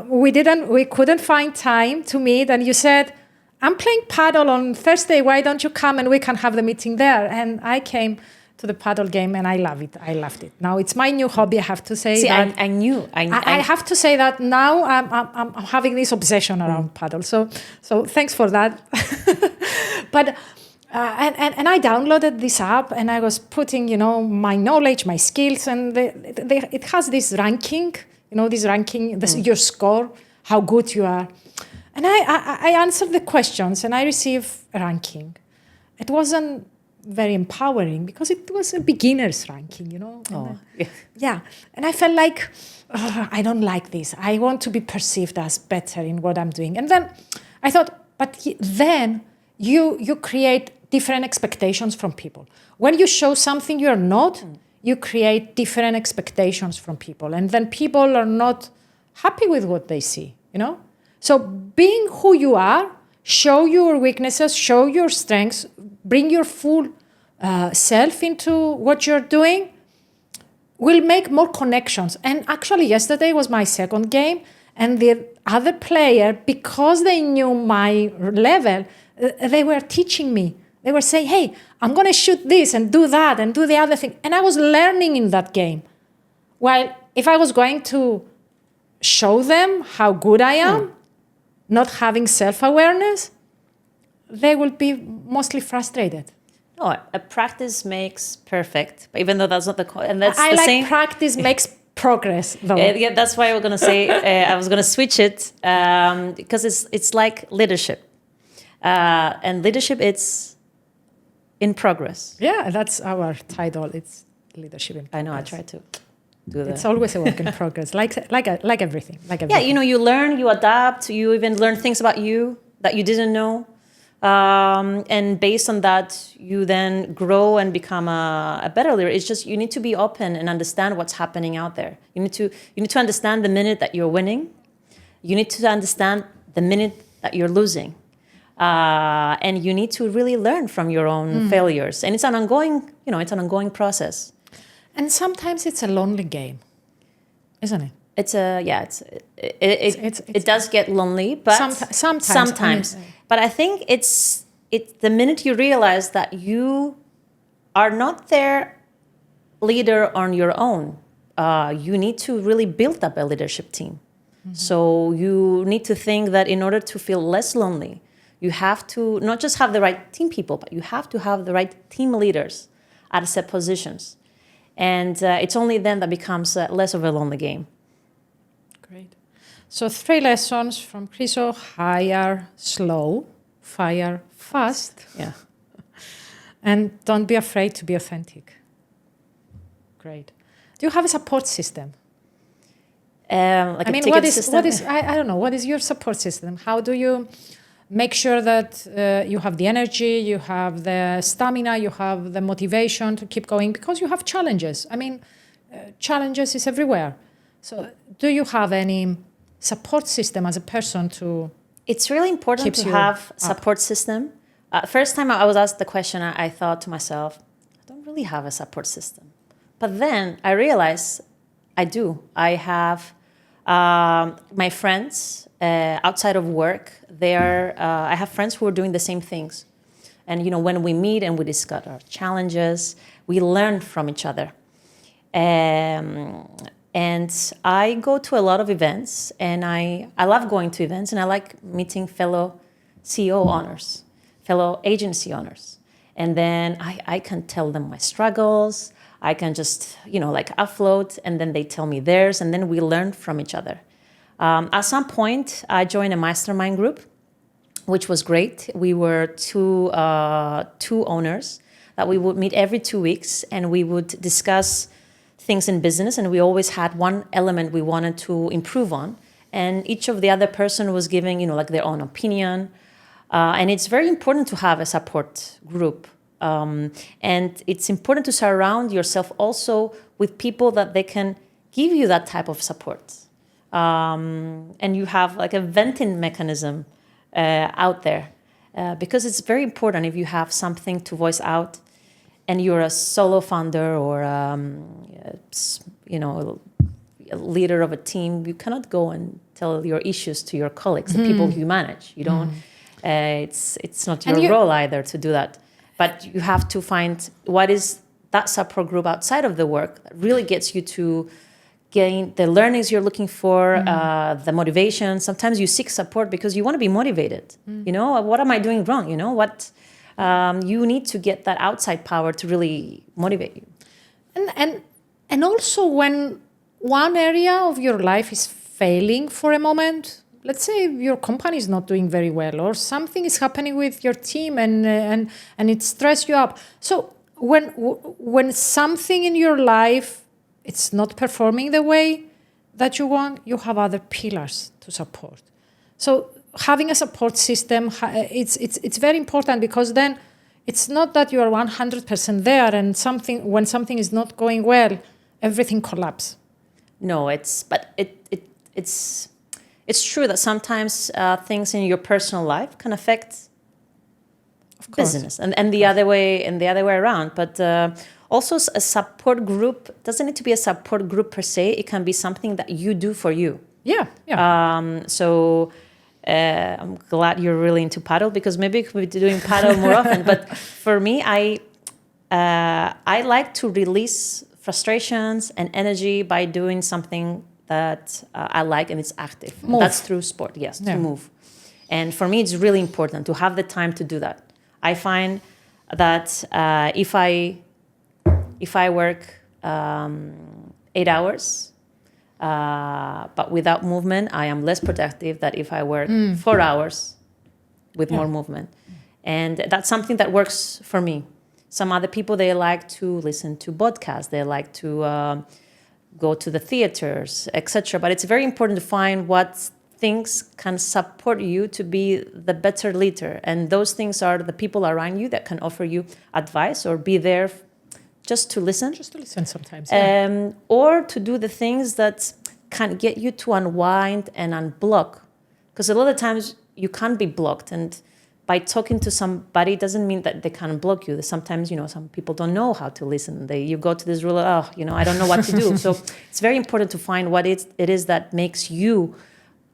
we couldn't find time to meet, and you said, I'm playing paddle on Thursday, why don't you come and we can have the meeting there? And I came to the paddle game and I love it. I loved it. Now it's my new hobby, I have to say. See, that I have to say that now I'm having this obsession around paddle. So thanks for that. But and I downloaded this app and I was putting, my knowledge, my skills, and it has this ranking, your score, how good you are. And I answered the questions and I received a ranking. It wasn't very empowering because it was a beginner's ranking, Yeah. And I felt like, I don't like this. I want to be perceived as better in what I'm doing. And then I thought, but then you create different expectations from people. When you show something you're not, you create different expectations from people. And then people are not happy with what they see, So being who you are, show your weaknesses, show your strengths, bring your full self into what you're doing, will make more connections. And actually, yesterday was my second game, and the other player, because they knew my level, they were teaching me. They were saying, hey, I'm going to shoot this and do that and do the other thing. And I was learning in that game. While if I was going to show them how good I am, not having self-awareness, they will be mostly frustrated. No, a practice makes perfect. But even though that's not and that's I the like same. practice makes progress, though. Yeah, that's why we're gonna say. I was gonna switch it because it's like leadership, and leadership it's in progress. Yeah, that's our title. It's leadership in progress. I know. I try to do that. It's always a work in progress, like everything. Yeah, you learn, you adapt, you even learn things about you that you didn't know. And based on that, you then grow and become a better leader. It's just you need to be open and understand what's happening out there. You need to understand the minute that you're winning. You need to understand the minute that you're losing, and you need to really learn from your own failures. And it's an ongoing process. And sometimes it's a lonely game, isn't it? It does get lonely, but sometimes. But I think it's the minute you realize that you are not their leader on your own. You need to really build up a leadership team. Mm-hmm. So you need to think that in order to feel less lonely, you have to not just have the right team people, but you have to have the right team leaders at set positions. And it's only then that becomes less of a lonely game. Great. So 3 lessons from Chriso: hire slow, fire fast. Yeah. And don't be afraid to be authentic. Great. Do you have a support system? Like I mean, system? I don't know, what is your support system? How do you make sure that you have the energy, you have the stamina, you have the motivation to keep going? Because you have challenges. I mean, challenges is everywhere. So do you have any support system as a person to... It's really important to have a support system. First time I was asked the question, I thought to myself, I don't really have a support system. But then I realized I do. I have my friends outside of work. I have friends who are doing the same things. And when we meet and we discuss our challenges, we learn from each other. And I go to a lot of events, and I love going to events, and I like meeting fellow CEO owners, fellow agency owners. And then I can tell them my struggles. I can just, upload, and then they tell me theirs, and then we learn from each other. At some point, I joined a mastermind group, which was great. We were two owners that we would meet every 2 weeks, and we would discuss things in business, and we always had one element we wanted to improve on, and each of the other person was giving their own opinion, and it's very important to have a support group, and it's important to surround yourself also with people that they can give you that type of support, and you have like a venting mechanism out there, because it's very important. If you have something to voice out and you're a solo founder or a leader of a team, you cannot go and tell your issues to your colleagues, the people you manage. You don't. It's not your role either to do that. But you have to find what is that support group outside of the work that really gets you to gain the learnings you're looking for, the motivation. Sometimes you seek support because you want to be motivated. What am I doing wrong? You need to get that outside power to really motivate you. And also when one area of your life is failing for a moment, let's say your company is not doing very well, or something is happening with your team and it stressed you up. So when something in your life it's not performing the way that you want, you have other pillars to support. So having a support system, it's very important, because then it's not that you are 100% there and when something is not going well, everything collapses. No, it's true that sometimes things in your personal life can affect business, and the other way around. But also a support group doesn't need to be a support group per se. It can be something that you do for you. Yeah. So I'm glad you're really into paddle, because maybe we could be doing paddle more often. But for me, I like to release frustrations and energy by doing something that I like, and it's active. That's through sport, yes, to move. And for me, it's really important to have the time to do that. I find that if I work 8 hours, but without movement, I am less productive than if I work 4 hours with more movement. And that's something that works for me. Some other people, they like to listen to podcasts. They like to go to the theaters, etc. But it's very important to find what things can support you to be the better leader. And those things are the people around you that can offer you advice or be there just to listen. Just to listen sometimes. Or to do the things that can get you to unwind and unblock. Because a lot of times you can't be blocked. And by talking to somebody doesn't mean that they can't block you. Sometimes, some people don't know how to listen. You go to this rule, I don't know what to do. So it's very important to find what it is that makes you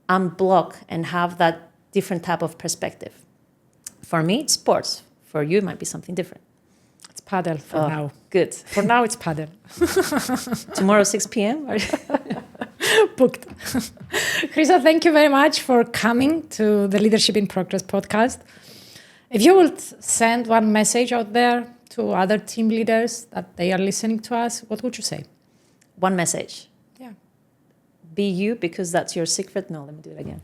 unblock and have that different type of perspective. For me, it's sports. For you, it might be something different. It's paddle for now. Good. For now, it's paddle. Tomorrow, 6 p.m.? Booked. Chriso, thank you very much for coming to the Leadership in Progress podcast. If you would send one message out there to other team leaders that they are listening to us, what would you say? One message. Yeah. Be you, because that's your secret. No, let me do it again.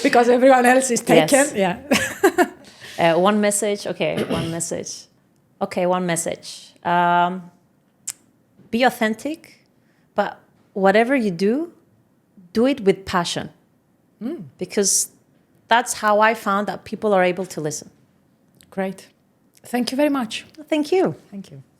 Because everyone else is taken. Yes. Yeah. One message. Okay, one message. Okay, one message. Be authentic, but whatever you do it with passion. Because that's how I found that people are able to listen. Great. Thank you very much. Thank you. Thank you.